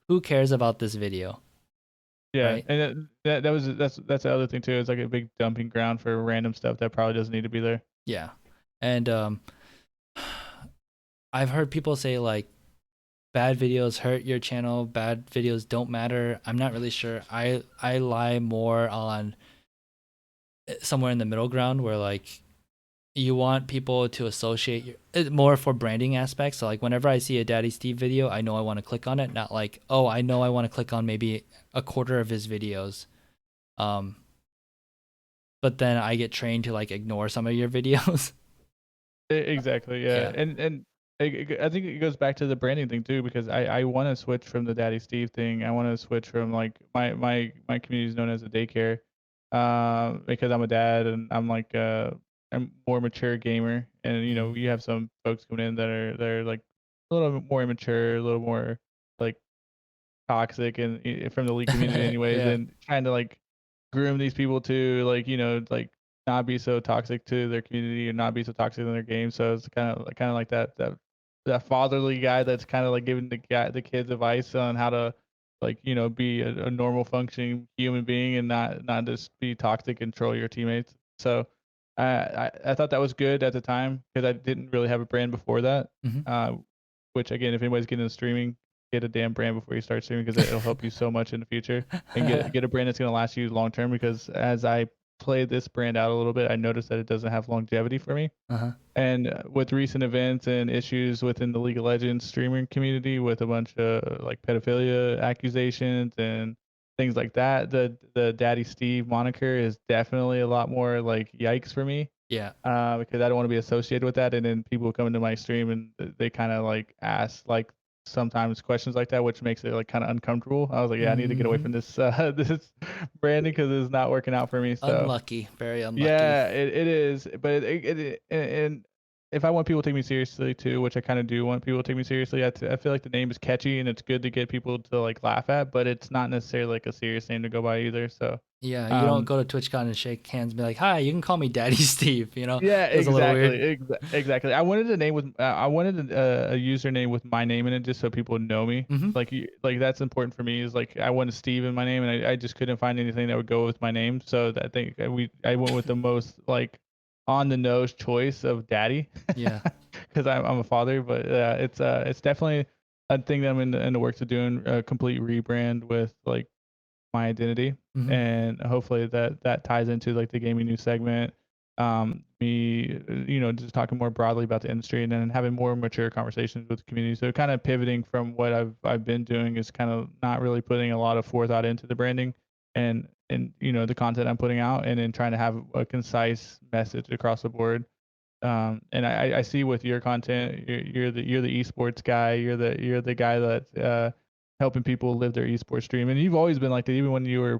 who cares about this video, yeah, right? and that's the other thing too. It's like a big dumping ground for random stuff that probably doesn't need to be there. Yeah. And I've heard people say like bad videos hurt your channel, bad videos don't matter. I'm not really sure. I lie more on somewhere in the middle ground where like you want people to associate more for branding aspects. So like whenever I see a Daddy Steve video, I know I want to click on it. Not like, oh, I know I want to click on maybe a quarter of his videos. Um, but then I get trained to like ignore some of your videos. Exactly, yeah, Yeah. and I think it goes back to the branding thing too because I want to switch from the Daddy Steve thing. I want to switch from like my community is known as a daycare, because I'm a dad and I'm like I'm more mature gamer, and you know Mm. you have some folks coming in that are like a little bit more immature, a little more like toxic and from the league community anyways, Yeah. and trying to like groom these people to like like not be so toxic to their community and not be so toxic in their game. So it's kind of like that fatherly guy that's kind of like giving the kids advice on how to like be a normal functioning human being and not just be toxic and troll your teammates. So I thought that was good at the time because I didn't really have a brand before that. Hmm. Uh, which again, if anybody's getting into streaming, get a damn brand before you start streaming because it'll help you so much in the future, and get a brand that's going to last you long term. Because as I play this brand out a little bit, I noticed that it doesn't have longevity for me. Uh-huh. And with recent events and issues within the League of Legends streaming community, with a bunch of like pedophilia accusations and things like that, the Daddy Steve moniker is definitely a lot more like yikes for me, Yeah. because I don't want to be associated with that. And then people come into my stream and they kind of like ask like sometimes questions like that, which makes it like kind of uncomfortable. I was like, yeah, I need to get away Hmm. from this this branding because it's not working out for me. So Unlucky. Very unlucky. yeah, it is, but and if I want people to take me seriously too, which I kind of do want people to take me seriously, I feel like the name is catchy and it's good to get people to like laugh at, but it's not necessarily like a serious name to go by either. So, Yeah, you don't um, go to TwitchCon and shake hands and be like, "Hi, you can call me Daddy Steve." You know, yeah, feels a little weird. exactly. I wanted a username with my name in it just so people know me. Hmm. Like that's important for me. Is like I wanted Steve in my name, and I just couldn't find anything that would go with my name. So I think I went with the most like on the nose choice of Daddy, Yeah. because I'm a father. But it's definitely a thing that I'm in the works of doing a complete rebrand with like my identity, Hmm. and hopefully that ties into like the gaming news segment. Me, just talking more broadly about the industry, and then having more mature conversations with the community. So kind of pivoting from what I've been doing is kind of not really putting a lot of forethought into the branding and the content I'm putting out, and then trying to have a concise message across the board. And I see with your content, you're the esports guy. You're the guy that helping people live their esports dream. And you've always been like that. Even when you were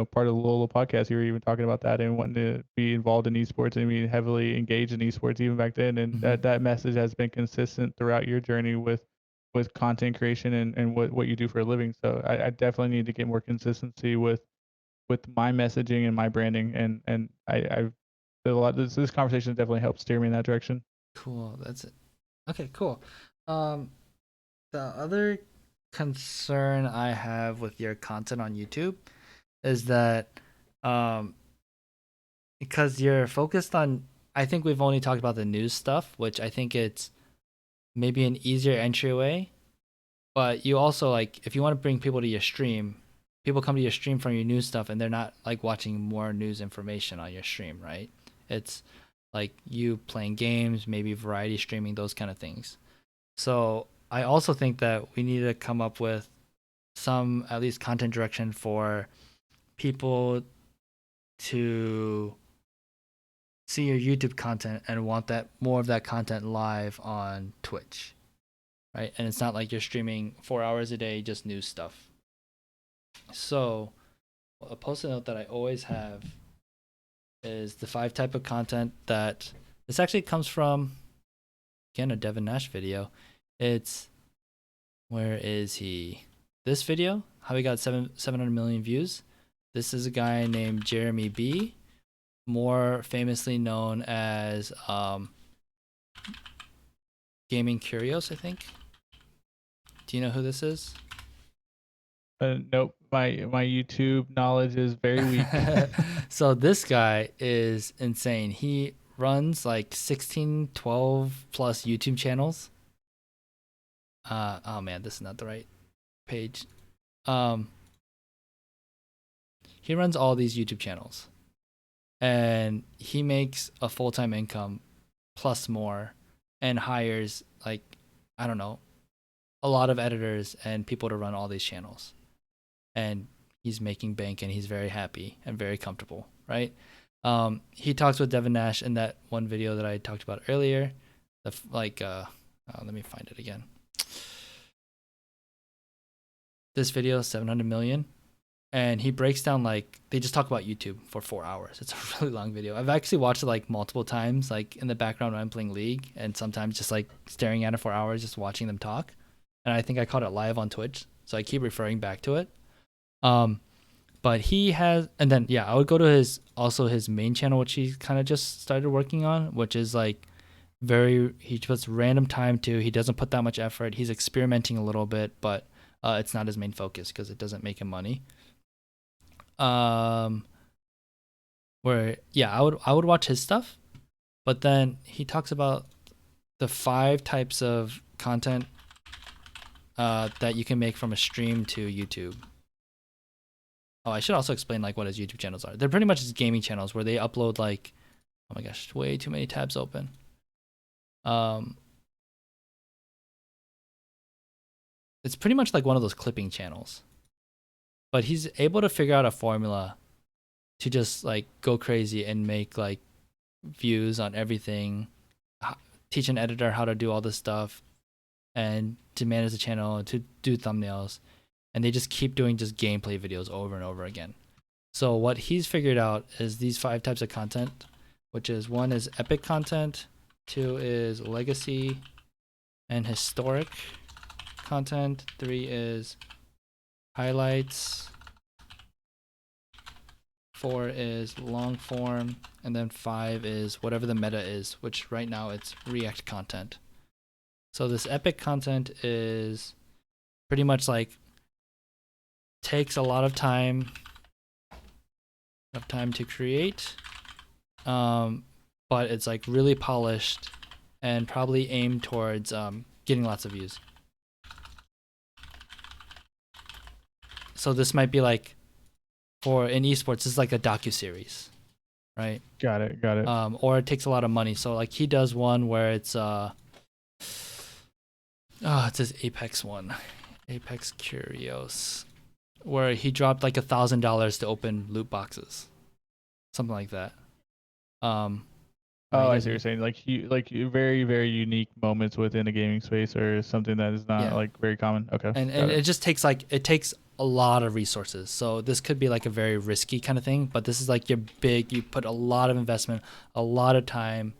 part of the Lolo podcast, you were even talking about that and wanting to be involved in esports and being heavily engaged in esports even back then. And Hmm. that message has been consistent throughout your journey with content creation and what you do for a living. So I definitely need to get more consistency with my messaging and my branding, and I've a lot. This conversation definitely helped steer me in that direction. Cool. That's it. Okay, cool. Um, the other concern I have with your content on YouTube is that um because you're focused on, I think we've only talked about the news stuff, which I think it's maybe an easier entryway, but you also like if you want to bring people to your stream, people come to your stream from your news stuff and they're not like watching more news information on your stream, right? It's like you playing games, maybe variety streaming, those kind of things. So I also think that we need to come up with some at least content direction for people to see your YouTube content and want that more of that content live on Twitch, right? And it's not like you're streaming 4 hours a day just news stuff. So a post-it note that I always have is the 5 type of content that this actually comes from, again, a Devin Nash video. It's, where is he? This video, how he got 700 million views. This is a guy named Jeremy B, more famously known as Gaming Curios, I think. Do you know who this is? Nope, my YouTube knowledge is very weak. So this guy is insane. He runs like 16, 12 plus YouTube channels. Oh man, this is not the right page. Um, he runs all these YouTube channels, and he makes a full time income plus more, and hires like, I don't know, a lot of editors and people to run all these channels. And he's making bank and he's very happy and very comfortable, right? He talks with Devin Nash in that one video that I talked about earlier. Let me find it again. This video, 700 million. And he breaks down, like, they just talk about YouTube for 4 hours. It's a really long video. I've actually watched it like multiple times, like in the background when I'm playing League, and sometimes just like staring at it for hours, just watching them talk. And I think I caught it live on Twitch, so I keep referring back to it. Um, but he has, and then yeah, I would go to his main channel, which he kind of just started working on, which is like he puts random time to. He doesn't put that much effort. He's experimenting a little bit, but it's not his main focus because it doesn't make him money. Um, where yeah, I would watch his stuff, but then he talks about the 5 types of content that you can make from a stream to YouTube. Oh, I should also explain like what his YouTube channels are. They're pretty much just gaming channels where they upload like, oh my gosh, way too many tabs open. Um, it's pretty much like one of those clipping channels, but he's able to figure out a formula to just like go crazy and make like views on everything, teach an editor how to do all this stuff, and to manage the channel, to do thumbnails, and they just keep doing just gameplay videos over and over again. So what he's figured out is these 5 types of content, which is, one is epic content, 2 is legacy and historic content. 3 is highlights. 4 is long form, and then 5 is whatever the meta is, which right now it's React content. So this epic content is pretty much like takes a lot of time to create, but it's like really polished and probably aimed towards getting lots of views. So this might be like, for in esports, this is like a docu-series, right? Got it. Or it takes a lot of money. So like he does one where it's it's his Apex one, Apex Curios, where he dropped like $1,000 to open loot boxes, something like that. Oh, I see what you're saying. Like very, very unique moments within a gaming space or something that is not like very common. Okay. And it just takes a lot of resources. So this could be like a very risky kind of thing, but this is like you put a lot of investment, a lot of time,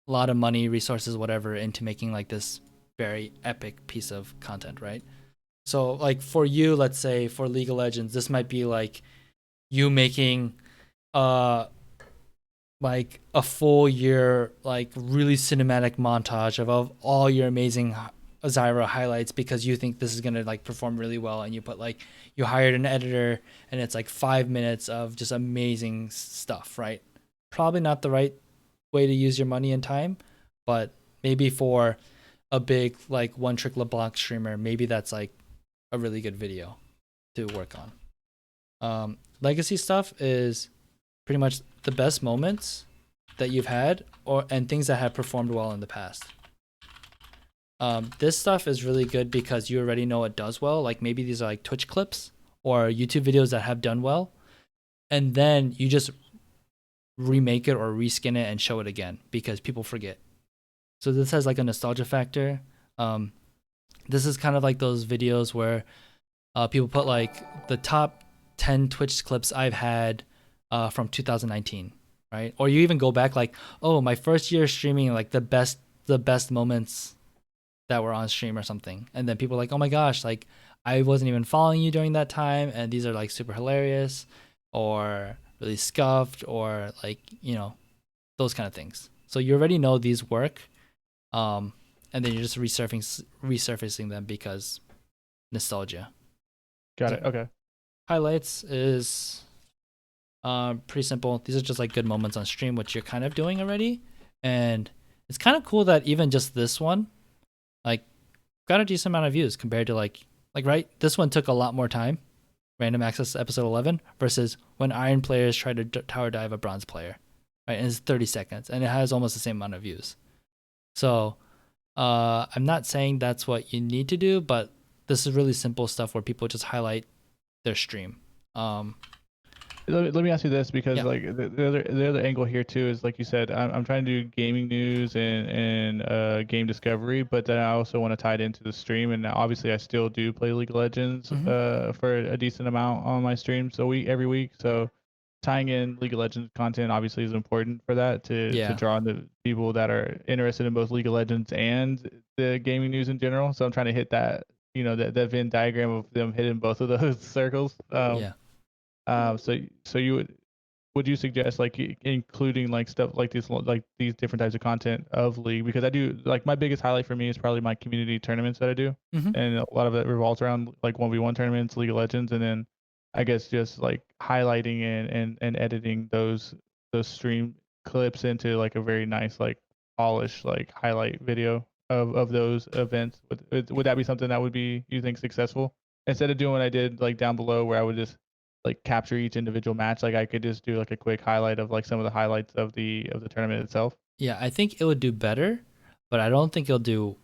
a lot of money, resources, whatever, into making like this very epic piece of content, right? So like for you, let's say for League of Legends, this might be like you making like a full year, like really cinematic montage of all your amazing Zyra highlights because you think this is gonna like perform really well, and you put like you hired an editor and it's like 5 minutes of just amazing stuff, right? Probably not the right way to use your money and time, but maybe for a big like one trick LeBlanc streamer, maybe that's like a really good video to work on. Legacy stuff is pretty much the best moments that you've had and things that have performed well in the past. This stuff is really good because you already know it does well. Like maybe these are like Twitch clips or YouTube videos that have done well, and then you just remake it or reskin it and show it again because people forget. So this has like a nostalgia factor. This is kind of like those videos where people put like the top 10 Twitch clips I've had from 2019, right? Or you even go back like, oh, my first year streaming, like the best moments that were on stream or something. And then people are like, oh my gosh, like I wasn't even following you during that time, and these are like super hilarious or really scuffed or like, you know, those kind of things. So you already know these work. And then you're just resurfacing them because nostalgia. Got it. Okay. Highlights is pretty simple. These are just like good moments on stream, which you're kind of doing already. And it's kind of cool that even just this one, like, got a decent amount of views compared to like right, this one took a lot more time. Random Access episode 11 versus when Iron players try to tower dive a bronze player, right? And it's 30 seconds, and it has almost the same amount of views. So I'm not saying that's what you need to do, but this is really simple stuff where people just highlight their stream. Let me ask you this, because like the other angle here too is, like you said, I'm trying to do gaming news and game discovery, but then I also want to tie it into the stream. And obviously I still do play League of Legends for a decent amount on my stream, so every week. So tying in League of Legends content obviously is important for that to draw in the people that are interested in both League of Legends and the gaming news in general. So I'm trying to hit that, you know, that Venn diagram of them hitting both of those circles. So you would you suggest like including like stuff like these different types of content of League? Because I do, like, my biggest highlight for me is probably my community tournaments that I do, and a lot of it revolves around like 1v1 tournaments, League of Legends, and then I guess just like highlighting and editing those stream clips into like a very nice, like, polished, like, highlight video of those events. Would that be something that would be, you think, successful, instead of doing what I did like down below, where I would just like capture each individual match? Like I could just do like a quick highlight of like some of the highlights of the tournament itself. Yeah, I think it would do better, but I don't think it'll do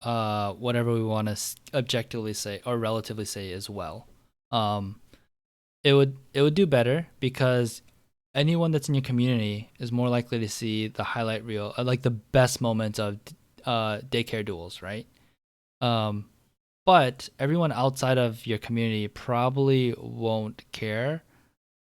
whatever we want to objectively say or relatively say as well. It would do better because anyone that's in your community is more likely to see the highlight reel, like the best moments of daycare duels, right? But everyone outside of your community probably won't care,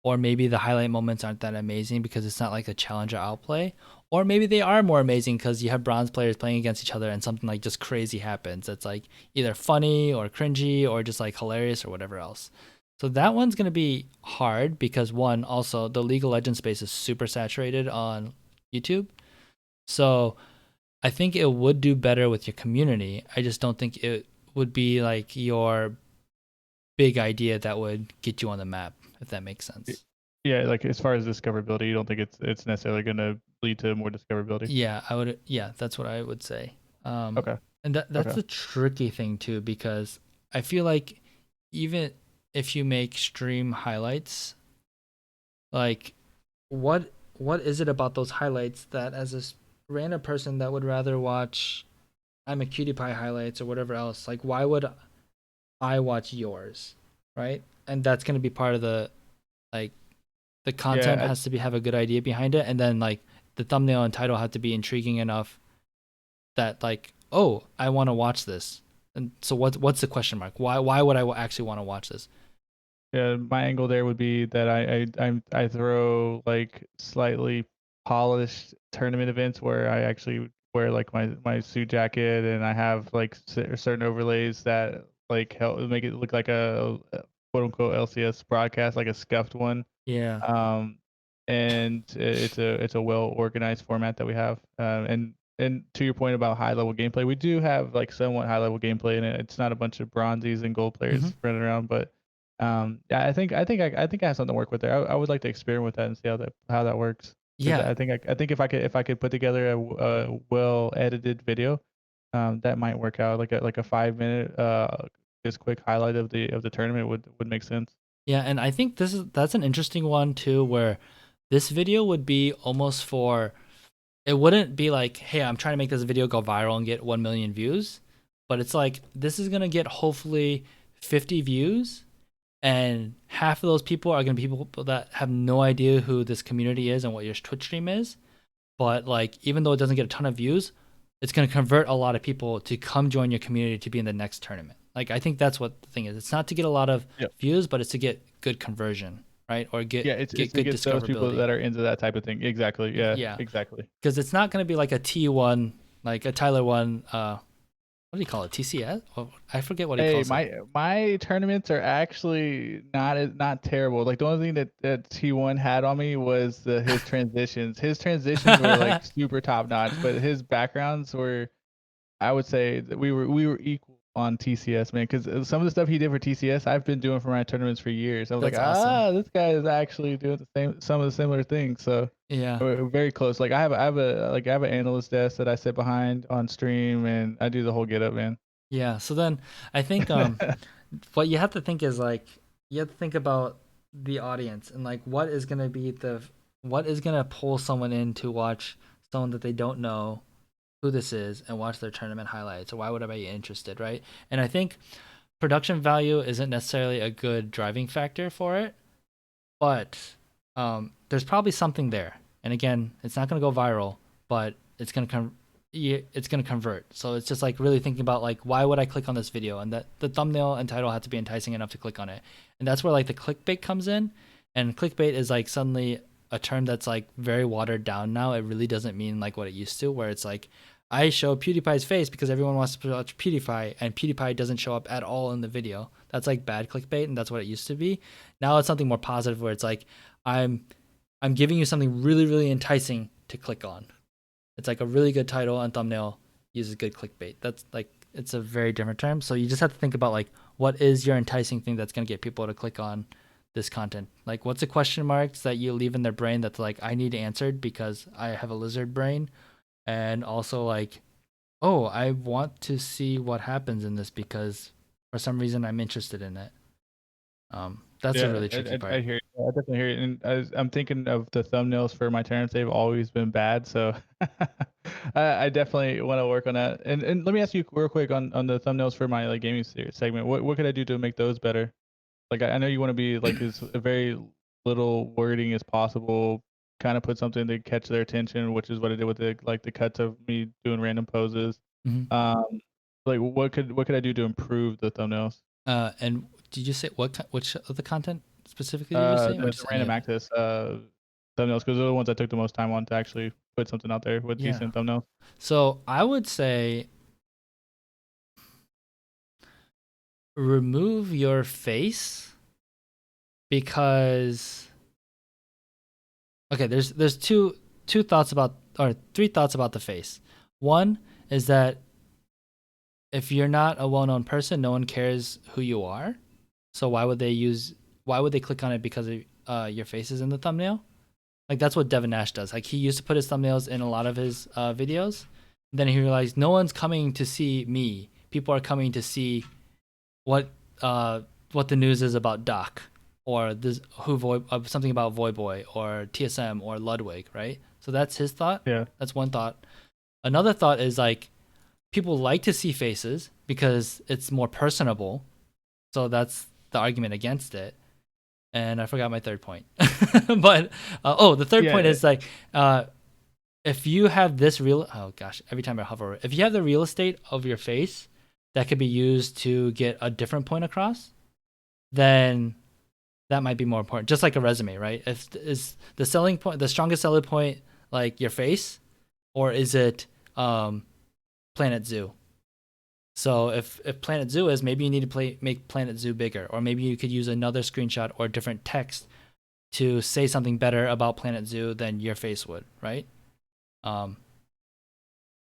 or maybe the highlight moments aren't that amazing because it's not like a challenger outplay, or maybe they are more amazing because you have bronze players playing against each other and something like just crazy happens. It's like either funny or cringy or just like hilarious or whatever else. So that one's gonna be hard because one, also the League of Legends space is super saturated on YouTube. So I think it would do better with your community. I just don't think it would be like your big idea that would get you on the map, if that makes Y- sense. Yeah, like as far as discoverability, you don't think it's necessarily going to lead to more discoverability? Yeah, I would. Yeah, that's what I would say. Um, Okay. and that's Okay. the tricky thing too, because I feel like even if you make stream highlights, like what is it about those highlights that as a random person that would rather watch I'm a cutie pie highlights or whatever else, like why would I watch yours, right? And that's gonna be part of the like the content Yeah, has to be have a good idea behind it, and then like the thumbnail and title have to be intriguing enough that like, oh, I want to watch this. And so what's the question mark? Why would I actually want to watch this? yeah. My angle there would be that I throw like slightly polished tournament events where I actually wear like my suit jacket and I have like certain overlays that like help make it look like a quote unquote LCS broadcast, like a scuffed one. Yeah. um, and it's a well organized format that we have. And to your point about high level gameplay, we do have like somewhat high level gameplay in it. It's not a bunch of bronzies and gold Hmm. players running around, but yeah, I think I have something to work with there. I would like to experiment with that and see how that works. Because Yeah. I think if I could put together a well edited video, that might work out. Like a 5 minute just quick highlight of the tournament would make sense. Yeah, and I think that's an interesting one too, where this video would be almost for it wouldn't be like, hey, I'm trying to make this video go viral and get 1 million views, but it's like this is gonna get hopefully 50 views, and half of those people are gonna be people that have no idea who this community is and what your Twitch stream is. But like, even though it doesn't get a ton of views, it's gonna convert a lot of people to come join your community to be in the next tournament. Like, I think that's what the thing is. It's not to get a lot of views, but it's to get good conversion, right? Or Yeah, get it's get to good get those people discoverability. that are into that type of thing. Exactly. Yeah, Yeah, exactly. because it's not gonna be like a T1, like a Tyler one. What do you call it? TCS? Oh, I forget what he Hey, calls it. my tournaments are actually not terrible. Like the only thing that T1 had on me was his transitions. His transitions were like super top notch, but his backgrounds were, I would say that we were equal on TCS, man. Because some of the stuff he did for TCS, I've been doing for my tournaments for years. I was like, That's awesome. this guy is actually doing some of the similar things. So Yeah, we're very close. Like I have an analyst desk that I sit behind on stream, and I do the whole get up, man. yeah. So then I think what you have to think is like you have to think about the audience and like what is gonna pull someone in to watch someone that they don't know who this is and watch their tournament highlights, or why would I be interested, right? And I think production value isn't necessarily a good driving factor for it, but there's probably something there. And again, it's not gonna go viral, but it's gonna convert. So it's just like really thinking about like why would I click on this video, and that the thumbnail and title have to be enticing enough to click on it. And that's where like the clickbait comes in. And clickbait is like suddenly a term that's like very watered down now. It really doesn't mean like what it used to, where it's like I show PewDiePie's face because everyone wants to watch PewDiePie, and PewDiePie doesn't show up at all in the video. That's like bad clickbait, and that's what it used to be. Now it's something more positive, where it's like I'm I'm giving you something really really enticing to click on. It's like a really good title and thumbnail uses good clickbait. That's like it's a very different term. So you just have to think about like what is your enticing thing that's gonna get people to click on this content. Like what's the question marks that you leave in their brain that's like I need answered because I have a lizard brain, and also like oh I want to see what happens in this because for some reason I'm interested in it. That's a Yeah, really tricky I part. hear you. I definitely hear it. And I'm thinking of the thumbnails for my tournaments. They've always been bad, so I definitely want to work on that. And let me ask you real quick on the thumbnails for my like gaming segment. What could I do to make those better? Like I know you want to be like as very little wording as possible. Kind of put something to catch their attention, which is what I did with the cuts of me doing random poses. Mhm. Um, like what could I do to improve the thumbnails? And did you say which of the content specifically did you say, or The just any random of it? access thumbnails because they're the ones I took the most time on to actually put something out there with Yeah. decent thumbnails. So I would say remove your face because okay, there's two thoughts about or three thoughts about the face. One is that if you're not a well-known person, no one cares who you are. So why would they click on it because of your face is in the thumbnail? Like that's what Devin Nash does. Like he used to put his thumbnails in a lot of his videos. Then he realized no one's coming to see me. People are coming to see what uh what the news is about Doc or this something about Voyboy or TSM or Ludwig, right? So that's his thought. Yeah. That's one thought. Another thought is like people like to see faces because it's more personable. So that's the argument against it. And I forgot my third point. But the third Yeah. point is like if you have this real oh gosh, every time I hover over it, if you have the real estate of your face that could be used to get a different point across, then that might be more important. Just like a resume, right? If is the selling point the strongest selling point like your face, or is it Planet Zoo? So if Planet Zoo is, maybe you need to make Planet Zoo bigger, or maybe you could use another screenshot or different text to say something better about Planet Zoo than your face would, right? Um,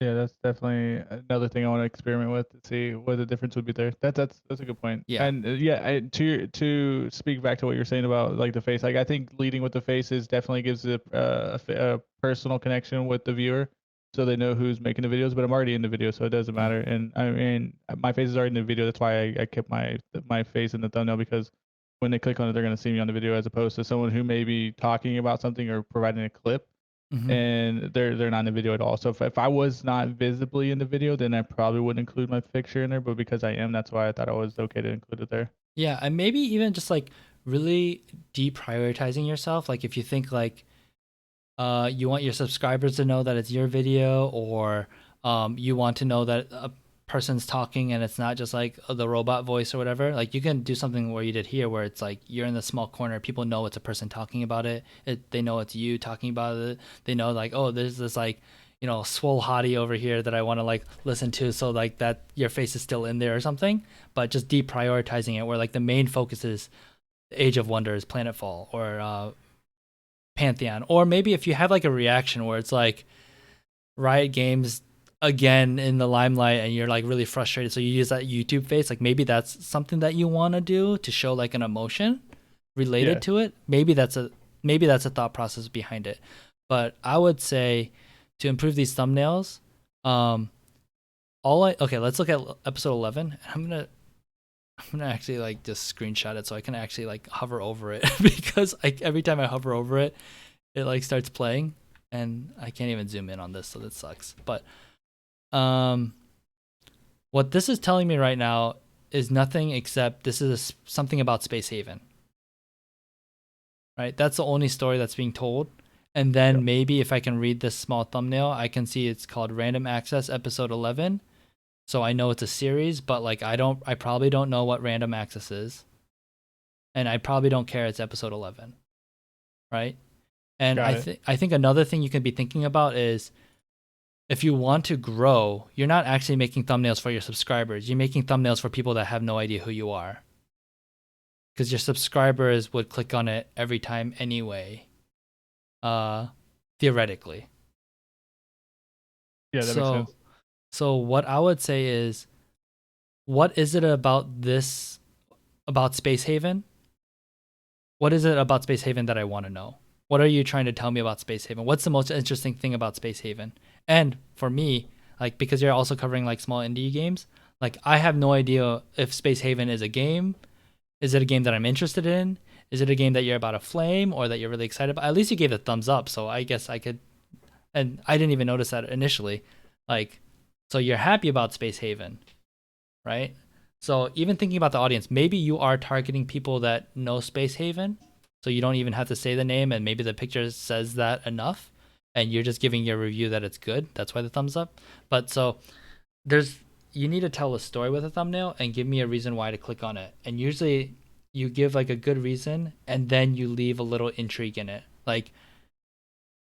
Yeah, that's definitely another thing I want to experiment with to see what the difference would be there. That's a good point. yeah. And to speak back to what you're saying about like the face, like I think leading with the faces definitely gives a personal connection with the viewer, so they know who's making the videos. But I'm already in the video, so it doesn't Mm. matter. And I mean, my face is already in the video. That's why I kept my face in the thumbnail, because when they click on it, they're gonna see me on the video as opposed to someone who may be talking about something or providing a clip Mm-hmm. and they're not in the video at all. So if I was not visibly in the video, then I probably wouldn't include my picture in there. But because I am, that's why I thought it was okay to include it there. Yeah, and maybe even just like really deprioritizing yourself. Like if you think like you want your subscribers to know that it's your video, or you want to know that a person's talking and it's not just like the robot voice or whatever. Like you can do something where you did here, where it's like you're in the small corner, people know it's a person talking about it. They know it's you talking about it. They know like, oh, there's this like swole hottie over here that I want to like listen to, so like that your face is still in there or something. But just deprioritizing it, where like the main focus is Age of Wonders, Planetfall, or Pantheon. Or maybe if you have like a reaction where it's like Riot Games again in the limelight and you're like really frustrated, so you use that YouTube face, like maybe that's something that you want to do to show like an emotion related Yeah, to it. Maybe that's a thought process behind it. But I would say to improve these thumbnails, let's look at episode 11. I'm gonna actually like just screenshot it so I can actually like hover over it because every time I hover over it, it like starts playing, and I can't even zoom in on this, so that sucks. But um, what this is telling me right now is nothing except this is something about Space Haven, right? That's the only story that's being told. And then yep, maybe if I can read this small thumbnail, I can see it's called Random Access Episode 11. So I know it's a series, but like I probably don't know what Random Access is, and I probably don't care it's episode 11, right? And got it. I think another thing you can be thinking about is if you want to grow, you're not actually making thumbnails for your subscribers. You're making thumbnails for people that have no idea who you are. Because your subscribers would click on it every time anyway, uh, theoretically. Yeah, that makes So, sense. so what I would say is, what is it about Space Haven? What is it about Space Haven that I want to know? What are you trying to tell me about Space Haven? What's the most interesting thing about Space Haven? And for me, like because you're also covering like small indie games, like I have no idea if Space Haven is a game. Is it a game that I'm interested in? Is it a game that you're about to flame or that you're really excited about? At least you gave a thumbs up, so I guess I could. And I didn't even notice that initially. Like, so you're happy about Space Haven, right? So even thinking about the audience, maybe you are targeting people that know Space Haven, so you don't even have to say the name, and maybe the picture says that enough, and you're just giving your review that it's good. That's why the thumbs up. But so there's you need to tell a story with a thumbnail and give me a reason why to click on it. And usually you give like a good reason, and then you leave a little intrigue in it. Like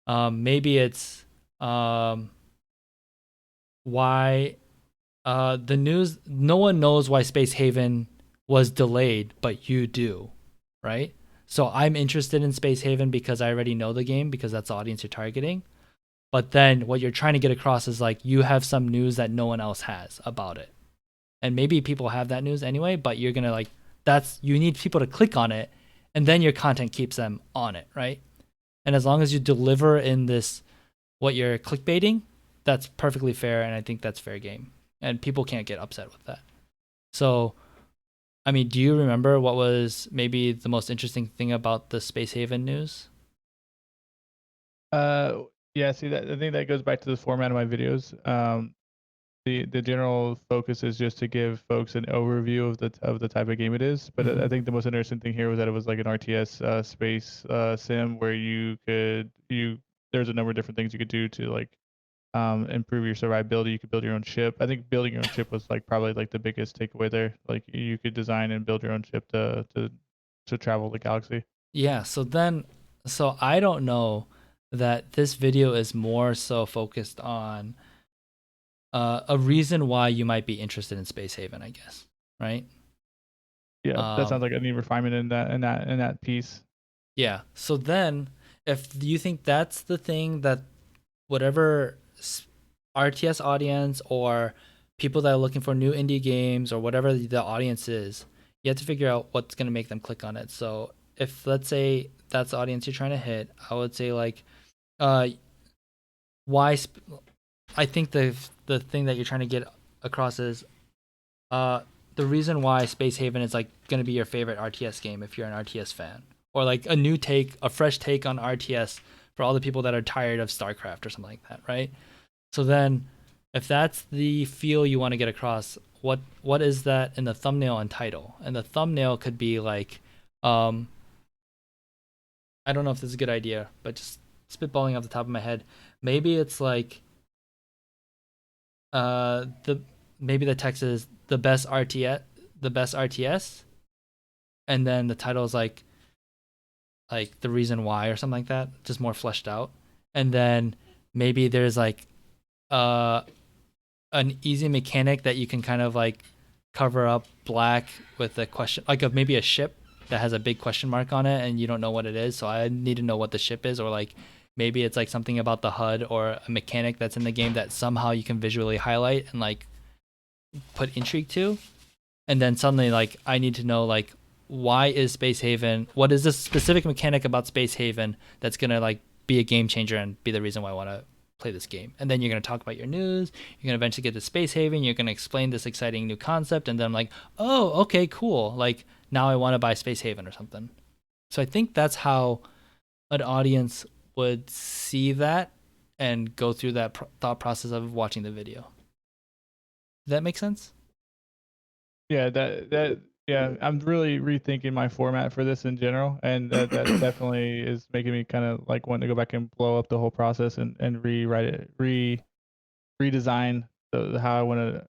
maybe it's Um, why the news? No one knows why Space Haven was delayed, but you do, right? So I'm interested in Space Haven because I already know the game because that's the audience you're targeting. But then what you're trying to get across is like you have some news that no one else has about it. And maybe people have that news anyway, but you're gonna like that's you need people to click on it and then your content keeps them on it, right? And as long as you deliver in this what you're clickbaiting, that's perfectly fair and I think that's fair game. And people can't get upset with that. So I mean, do you remember what was maybe the most interesting thing about the Space Haven news? Uh, yeah. See, that I think that goes back to the format of my videos. The general focus is just to give folks an overview of the type of game it is. But I Mm-hmm. think the most interesting thing here was that it was like an RTS space sim where you there's a number of different things you could do to like improve your survivability. You could build your own ship. I think building your own ship was like probably like the biggest takeaway there. Like you could design and build your own ship to travel the galaxy. Yeah, so I don't know that this video is more so focused on a reason why you might be interested in Space Haven, I guess, right? Yeah, that sounds Um, like a neat refinement in that piece. yeah. So then, if you think that's the thing that whatever RTS audience or people that are looking for new indie games or whatever the audience is, you have to figure out what's gonna make them click on it. So if let's say that's the audience you're trying to hit, I would say like, uh, why? I think the thing that you're trying to get across is uh the reason why Space Haven is like gonna be your favorite RTS game if you're an RTS fan, or like a new take, a fresh take on RTS for all the people that are tired of StarCraft or something like that, right? So then, if that's the feel you want to get across, what is that in the thumbnail and title? And the thumbnail could be like, um, I don't know if this is a good idea, but just spitballing off the top of my head, maybe it's like the maybe the text is the best RTS, and then the title is like the reason why or something like that, just more fleshed out. And then maybe there's like uh an easy mechanic that you can kind of like cover up black with a question, like a maybe a ship that has a big question mark on it and you don't know what it is. So I need to know what the ship is, or like maybe it's like something about the HUD or a mechanic that's in the game that somehow you can visually highlight and like put intrigue to. And then suddenly like I need to know like why is Space Haven, what is this specific mechanic about Space Haven that's gonna like be a game changer and be the reason why I want to play this game. And then you're gonna talk about your news, you're gonna eventually get to Space Haven, you're gonna explain this exciting new concept, and then I'm like, oh, okay, cool. Like now I want to buy Space Haven or something. So I think that's how an audience would see that and go through that thought process of watching the video. Does that make sense? Yeah, that yeah, I'm really rethinking my format for this in general, and that definitely is making me kind of like want to go back and blow up the whole process and rewrite it, redesign how I want to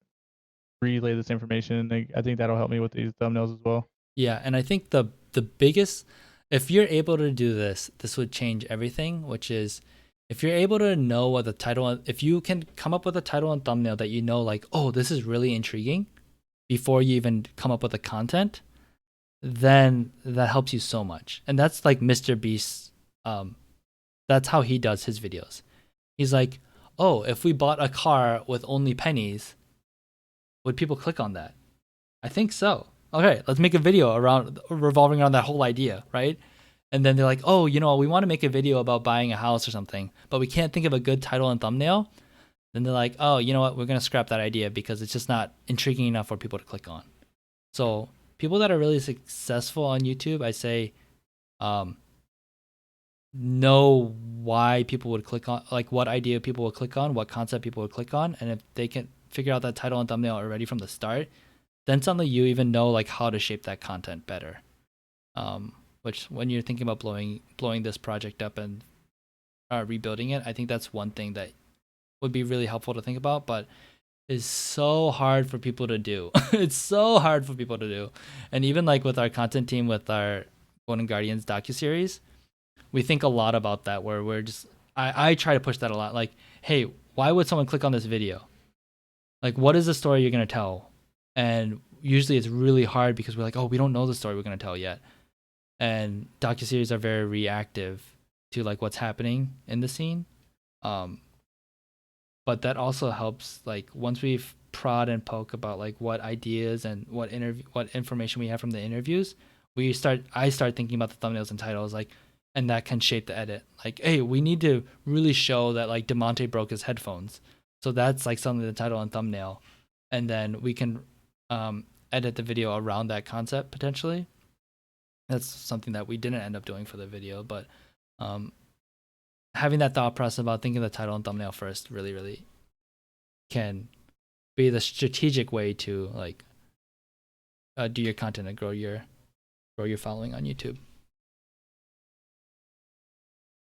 relay this information. And I think that'll help me with these thumbnails as well. Yeah, and I think the biggest, if you're able to do this, this would change everything, which is if you're able to know what the title, if you can come up with a title and thumbnail that you know like, oh, this is really intriguing before you even come up with the content, then that helps you so much. And that's like Mr. Beast, um that's how he does his videos. He's like, "Oh, if we bought a car with only pennies, would people click on that?" I think so. Okay, let's make a video around revolving around that whole idea, right? And then they're like, oh, you know, we want to make a video about buying a house or something, but we can't think of a good title and thumbnail. Then they're like, oh, you know what? We're going to scrap that idea because it's just not intriguing enough for people to click on. So people that are really successful on YouTube, I say, um, know why people would click on, like what idea people would click on, what concept people would click on. And if they can figure out that title and thumbnail already from the start, then suddenly you even know like how to shape that content better. Which when you're thinking about blowing this project up and rebuilding it, I think that's one thing that would be really helpful to think about, but is so hard for people to do. It's so hard for people to do, and even like with our content team with our Golden Guardians docuseries, we think a lot about that. Where we're just I try to push that a lot. Like, hey, why would someone click on this video? Like, what is the story you're gonna tell? And usually it's really hard because we're like, oh, we don't know the story we're gonna tell yet. And docuseries are very reactive to like what's happening in the scene. Um, but that also helps like once we've prod and poke about like what ideas and what information we have from the interviews, I start thinking about the thumbnails and titles like, and that can shape the edit. Like, hey, we need to really show that like Demonte broke his headphones, so that's like something the title and thumbnail, and then we can edit the video around that concept potentially. That's something that we didn't end up doing for the video, but um, having that thought process about thinking the title and thumbnail first really can be the strategic way to like do your content and grow your following on YouTube.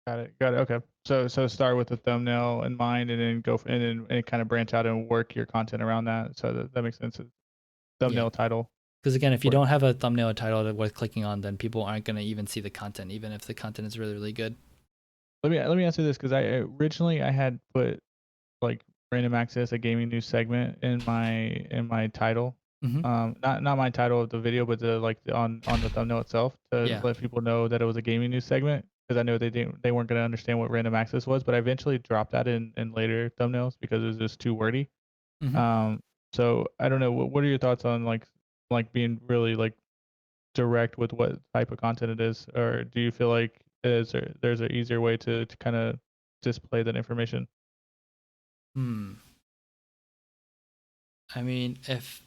Got it. Got it. Okay. So start with the thumbnail in mind, and then and kind of branch out and work your content around that. So that makes sense. Yeah, Thumbnail, title. because again, if you Work. don't have a thumbnail or title that worth clicking on, then people aren't gonna even see the content, even if the content is really good. Let me answer this because I had put like random access a gaming news segment in my title. Mm-hmm. Not my title of the video, but on the thumbnail itself to Yeah. let people know that it was a gaming news segment because I know they weren't going to understand what random access was, but I eventually dropped that in later thumbnails because it was just too wordy. Mm-hmm. Um, so I don't know. What are your thoughts on like being really like direct with what type of content it is, or do you feel like there's an easier way to kind of display that information? Hmm. I mean, if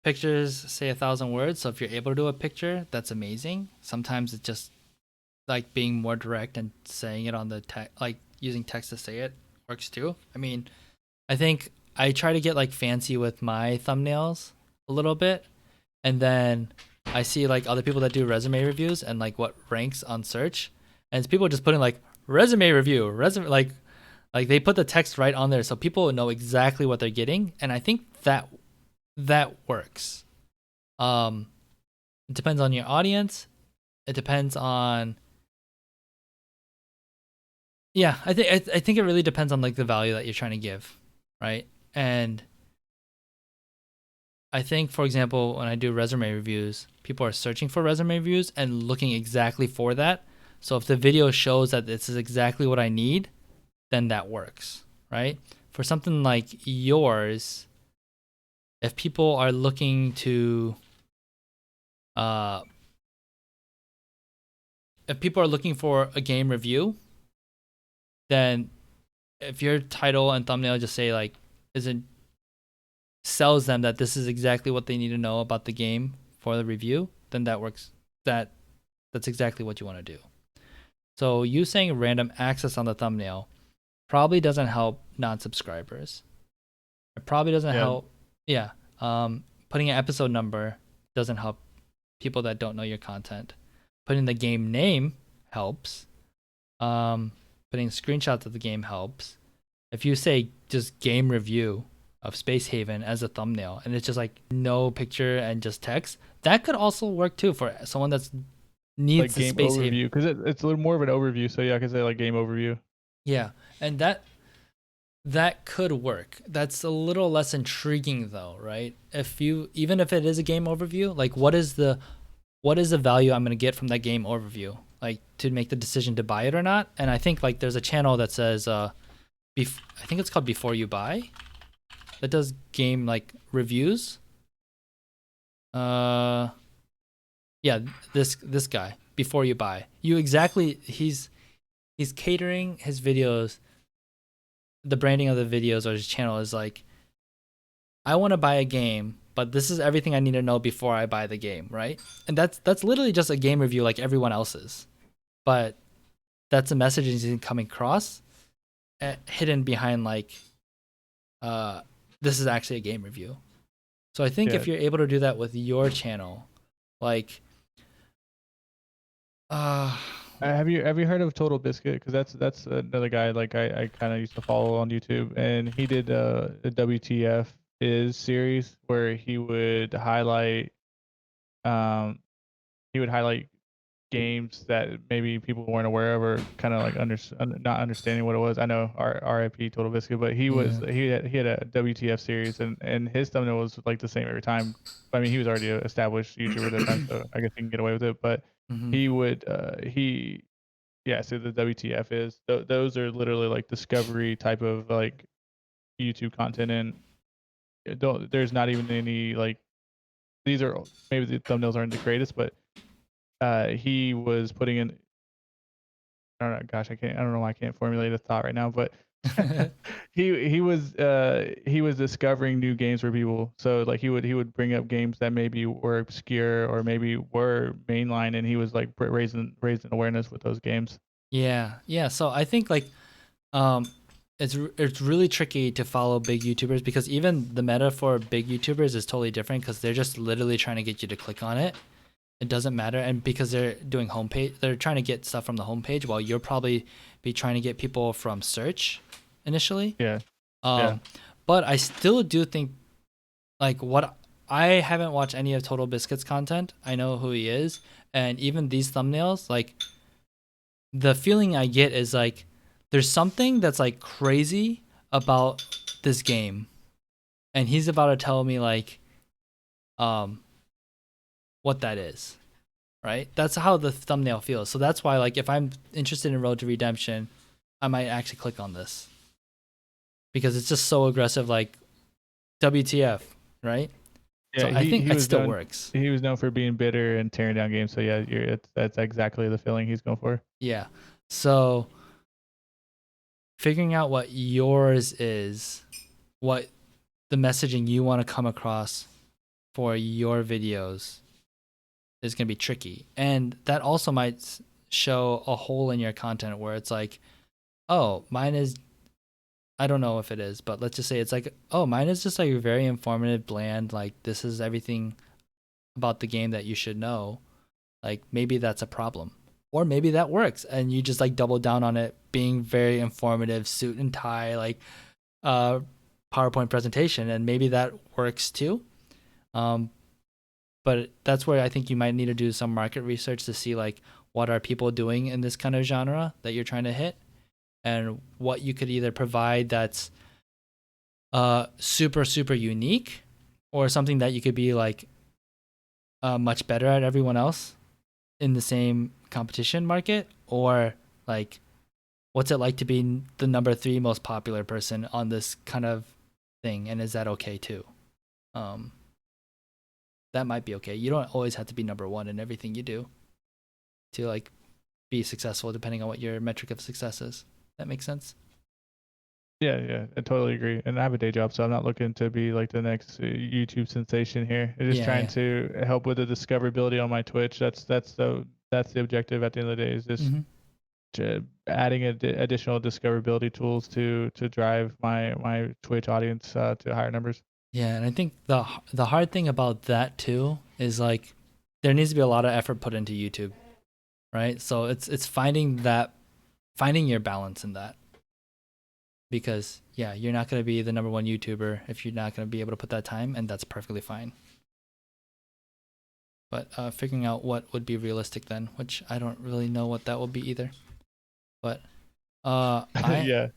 pictures say 1,000 words, so if you're able to do a picture, that's amazing. Sometimes it's just like being more direct and saying it on the text, like using text to say it works too. I mean, I think I try to get like fancy with my thumbnails a little bit, and then I see like other people that do resume reviews and like what ranks on search, and it's people just putting like resume review, resume like they put the text right on there so people know exactly what they're getting, and I think that works. Um, it depends on your audience. It depends on yeah. I think it really depends on like the value that you're trying to give, right? And I think, for example, when I do resume reviews, people are searching for resume reviews and looking exactly for that. So if the video shows that this is exactly what I need, then that works, right? For something like yours, if people are looking to, uh, if people are looking for a game review, then if your title and thumbnail just say like, isn't sells them that this is exactly what they need to know about the game for the review, then that works. That's exactly what you want to do. So you saying random access on the thumbnail probably doesn't help non-subscribers. It probably doesn't Yeah. help. Yeah. Putting an episode number doesn't help people that don't know your content. Putting the game name helps. Putting screenshots of the game helps. If you say just game review of Space Haven as a thumbnail and it's just like no picture and just text, that could also work too for someone that's needs Like the game Space Haven. overview because it's a little more of an overview. So yeah, I can say like game overview. Yeah, and that could work. That's a little less intriguing though, right? If you even if it is a game overview, like what is the value I'm gonna get from that game overview, like to make the decision to buy it or not? And I think like there's a channel that says I think it's called Before You Buy that does game like reviews. Uh, yeah, this guy Before You Buy. You exactly he's catering his videos. The branding of the videos or his channel is like, I want to buy a game, but this is everything I need to know before I buy the game, right? And that's literally just a game review like everyone else's, but that's a message he's coming across, hidden behind like, uh, this is actually a game review. So I think Yeah. if you're able to do that with your channel, like, uh, Have you heard of Total Biscuit? Because that's another guy like I kind of used to follow on YouTube, and he did a WTF is series where um he would highlight games that maybe people weren't aware of or kind of like not understanding what it was. I know RIP Total Biscuit, but Yeah. he had a WTF series and his thumbnail was like the same every time. I mean, he was already an established YouTuber at that time, so I guess he can get away with it. But Hmm. he would he yeah, so the WTF is those are literally like discovery type of like YouTube content, and there's not even any like these are maybe the thumbnails aren't the greatest, but he was putting in I don't know, gosh, I don't know why I can't formulate a thought right now, but he was discovering new games for people. So like he would bring up games that maybe were obscure or maybe were mainline, and he was like raising awareness with those games. Yeah, yeah. So I think like um, it's really tricky to follow big YouTubers because even the meta for big YouTubers is totally different because they're just literally trying to get you to click on it. It doesn't matter, and because they're doing homepage, they're trying to get stuff from the homepage, while you'll probably be trying to get people from search initially. Yeah, yeah, Um, but I still do think like what I haven't watched any of Total Biscuit's content. I know who he is, and even these thumbnails, like the feeling I get is like there's something that's like crazy about this game, and he's about to tell me like um what that is, right? That's how the thumbnail feels. So that's why like if I'm interested in Road to Redemption, I might actually click on this because it's just so aggressive, like WTF, right? So yeah. I think He it was still known works. he was known for being bitter and tearing down games. So yeah, that's exactly the feeling he's going for. Yeah. So figuring out what yours is, what the messaging you want to come across for your videos is going to be tricky. And that also might show a hole in your content where it's like, oh, mine is, I don't know if it is, but let's just say it's like, oh, mine is just like very informative, bland. Like, this is everything about the game that you should know. Like, maybe that's a problem. Or maybe that works and you just like double down on it being very informative, suit and tie, like uh PowerPoint presentation, and maybe that works too. Um, but that's where I think you might need to do some market research to see like what are people doing in this kind of genre that you're trying to hit, and what you could either provide that's super unique, or something that you could be like much better at everyone else in the same competition market, or like what's it like to be the number 3 most popular person on this kind of thing, and is that okay too? um that might be okay. You don't always have to be number 1 in everything you do to like be successful, depending on what your metric of success is. That makes sense. Yeah, yeah, I totally agree. And I have a day job, so I'm not looking to be like the next YouTube sensation here. I'm just Yeah, trying yeah. to help with the discoverability on my Twitch. That's the objective at the end of the day is just Hmm. adding additional discoverability tools to drive my Twitch audience to higher numbers. Yeah, and I think the hard thing about that too is like there needs to be a lot of effort put into YouTube, right? So it's finding your balance in that, because yeah, you're not going to be the number 1 YouTuber if you're not going to be able to put that time, and that's perfectly fine. But figuring out what would be realistic then, which I don't really know what that will be either. But I Yeah,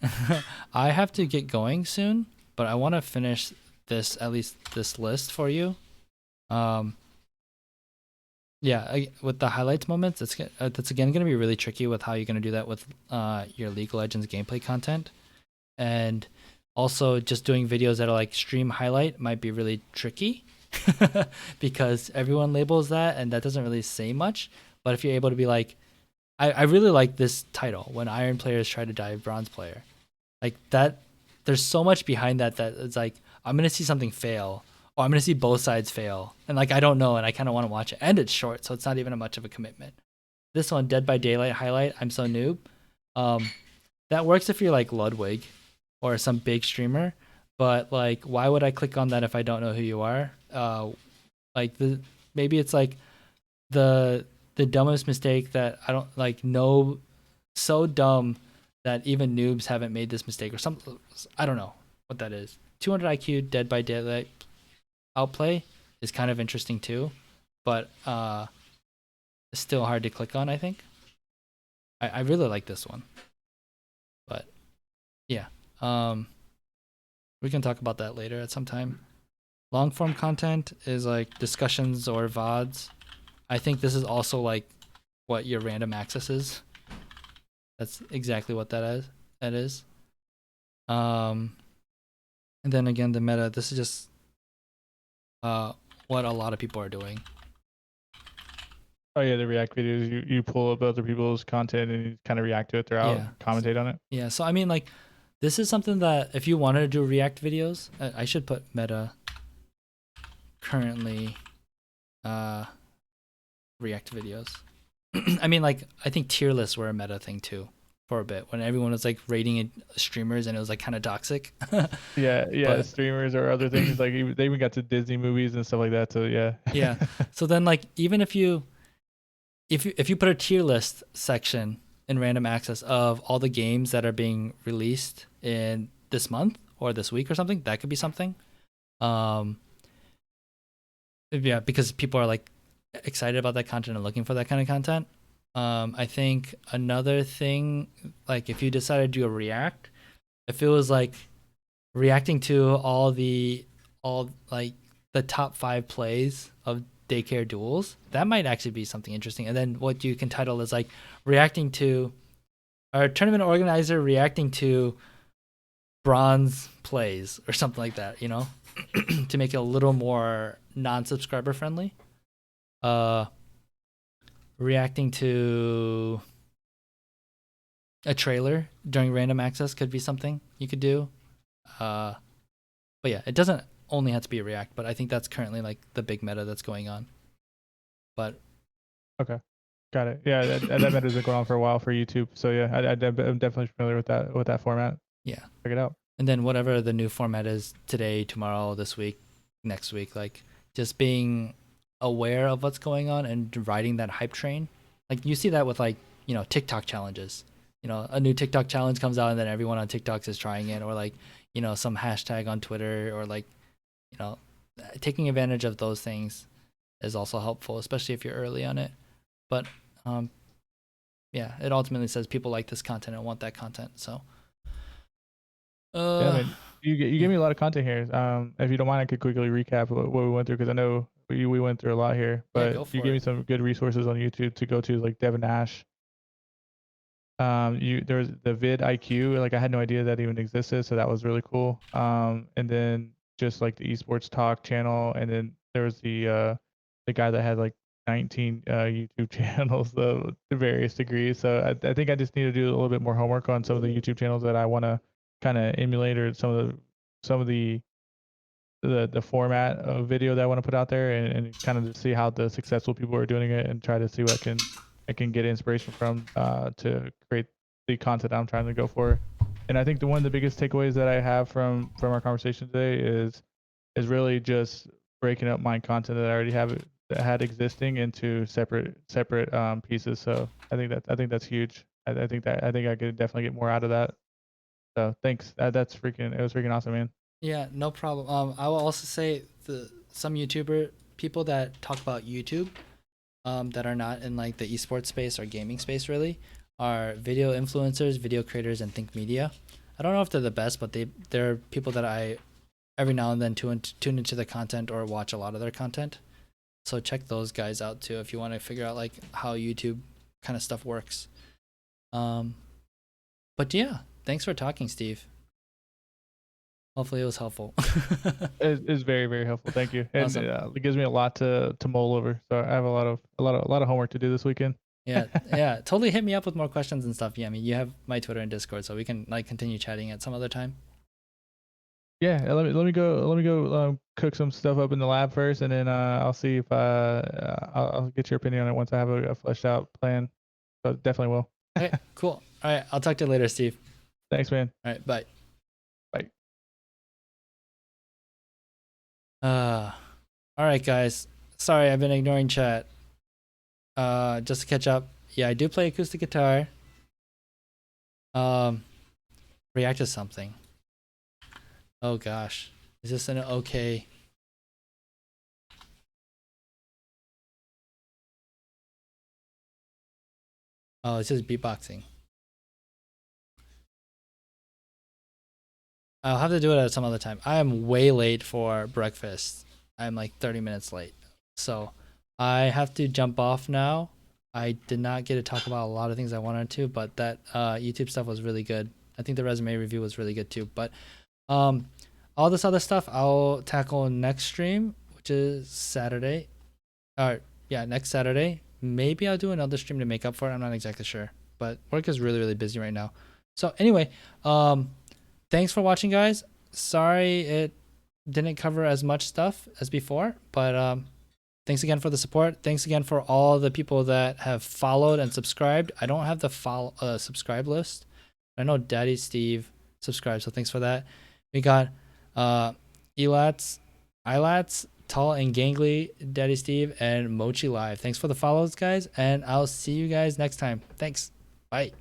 I have to get going soon, but I want to finish this, at least this list for you. Um, yeah, with the highlights moments, that's again going to be really tricky with how you're going to do that with your League of Legends gameplay content, and also just doing videos that are like stream highlight might be really tricky because everyone labels that, and that doesn't really say much. But if you're able to be like, I really like this title, when Iron players try to dive Bronze player, like that, there's so much behind that that it's like I'm gonna see something fail, or I'm gonna see both sides fail, and like I don't know, and I kind of want to watch it, and it's short, so it's not even a much of a commitment. This one, Dead by Daylight highlight, I'm so noob. um that works if you're like Ludwig or some big streamer, but like why would I click on that if I don't know who you are? Like the maybe it's like the dumbest mistake that I don't like, know, so dumb that even noobs haven't made this mistake, or something. I don't know what that is. 200 IQ Dead by Daylight outplay is kind of interesting too, but still hard to click on, I think. I really like this one. But yeah. We can talk about that later at some time. Long form content is like discussions or VODs. I think this is also like what your random access is. That's exactly what that is. That is. Um, and then again, the meta. This is just what a lot of people are doing. Oh yeah, the React videos. You pull up other people's content and you kind of react to it throughout, Yeah. commentate on it. Yeah. So I mean, like, this is something that if you wanted to do React videos, I should put meta currently React videos. I mean, like, I think tier lists were a meta thing too for a bit when everyone was like rating streamers and it was like kind of toxic. Yeah, But streamers or other things like they even got to Disney movies and stuff like that. So yeah. yeah, so then like even if you put a tier list section in random access of all the games that are being released in this month or this week or something, that could be something. Um, yeah, because people are like excited about that content and looking for that kind of content. I think another thing, like if you decided to do a React, if it was like reacting to all like the top 5 plays of daycare duels, that might actually be something interesting. And then what you can title is like reacting to, or tournament organizer reacting to bronze plays or something like that, you know, to make it a little more non-subscriber friendly. Uh, reacting to a trailer during random access could be something you could do. Uh, but yeah, it doesn't only have to be React, but I think that's currently like the big meta that's going on. But Okay, got it. Yeah, that meta's been going on for a while for YouTube. So yeah, I'm definitely familiar with that format. yeah, Check it out. and then whatever the new format is today, tomorrow, this week, next week, like just being aware of what's going on and riding that hype train. Like you see that with like, TikTok challenges. A new TikTok challenge comes out and then everyone on TikTok is trying it, or like, some hashtag on Twitter, or like, you know, taking advantage of those things is also helpful, especially if you're early on it. But um, yeah, it ultimately says people like this content and want that content. So Yeah, uh, man. You gave yeah, me a lot of content here. If you don't mind, I could quickly recap what we went through because I know we went through a lot here. yeah, But go you for gave it. me some good resources on YouTube to go to, like Devin Nash. You there was the vid IQ. Like I had no idea that even existed, so that was really cool. And then just like the esports talk channel, and then there was the guy that had like 19 YouTube channels to various degrees. So I think I just need to do a little bit more homework on some of the YouTube channels that I want to kind of emulate, or some of the format of video that I want to put out there, and kind of just see how the successful people are doing it and try to see what I can get inspiration from to create the content I'm trying to go for. And I think one of the biggest takeaways that I have from our conversation today is really just breaking up my content that I already have that had existing into separate pieces. So I think that's huge. I think I could definitely get more out of that. So thanks. That's freaking it was freaking awesome, man. Yeah, no problem. I will also say some YouTuber people that talk about YouTube, that are not in like the esports space or gaming space really, are video influencers, video creators, and think media. I don't know if they're the best, but they're people that I every now and then tune into the content or watch a lot of their content. So check those guys out too if you want to figure out like how YouTube kind of stuff works. Um, but yeah, thanks for talking, Steve. Hopefully it was helpful. Is very very helpful. Thank you, and Awesome. it gives me a lot to mull over. So I have a lot of homework to do this weekend. Yeah, yeah. Totally hit me up with more questions and stuff. Yeah, I mean, you have my Twitter and Discord, so we can like continue chatting at some other time. Yeah, let me go cook some stuff up in the lab first, and then I'll see if I'll get your opinion on it once I have a fleshed out plan. So definitely will. Okay, cool. All right, I'll talk to you later, Steve. Thanks, man. All right, bye. Bye. Uh, all right, guys. Sorry, I've been ignoring chat. Just to catch up. Yeah, I do play acoustic guitar. Um, react to something. Oh gosh, is this an okay? Oh, it's just beatboxing. I'll have to do it at some other time. I am way late for breakfast. I'm like 30 minutes late. So I have to jump off now. I did not get to talk about a lot of things I wanted to, but that YouTube stuff was really good. I think the resume review was really good too. But um, all this other stuff I'll tackle next stream, which is Saturday. Yeah, next Saturday. Maybe I'll do another stream to make up for it. I'm not exactly sure, but work is really busy right now. So anyway, thanks for watching, guys. Sorry it didn't cover as much stuff as before, but thanks again for the support. Thanks again for all the people that have followed and subscribed. I don't have the subscribe list. I know Daddy Steve subscribed, so thanks for that. We got Elats, Ilats, Tall and Gangly, Daddy Steve, and Mochi Live. Thanks for the follows, guys, and I'll see you guys next time. Thanks. Bye.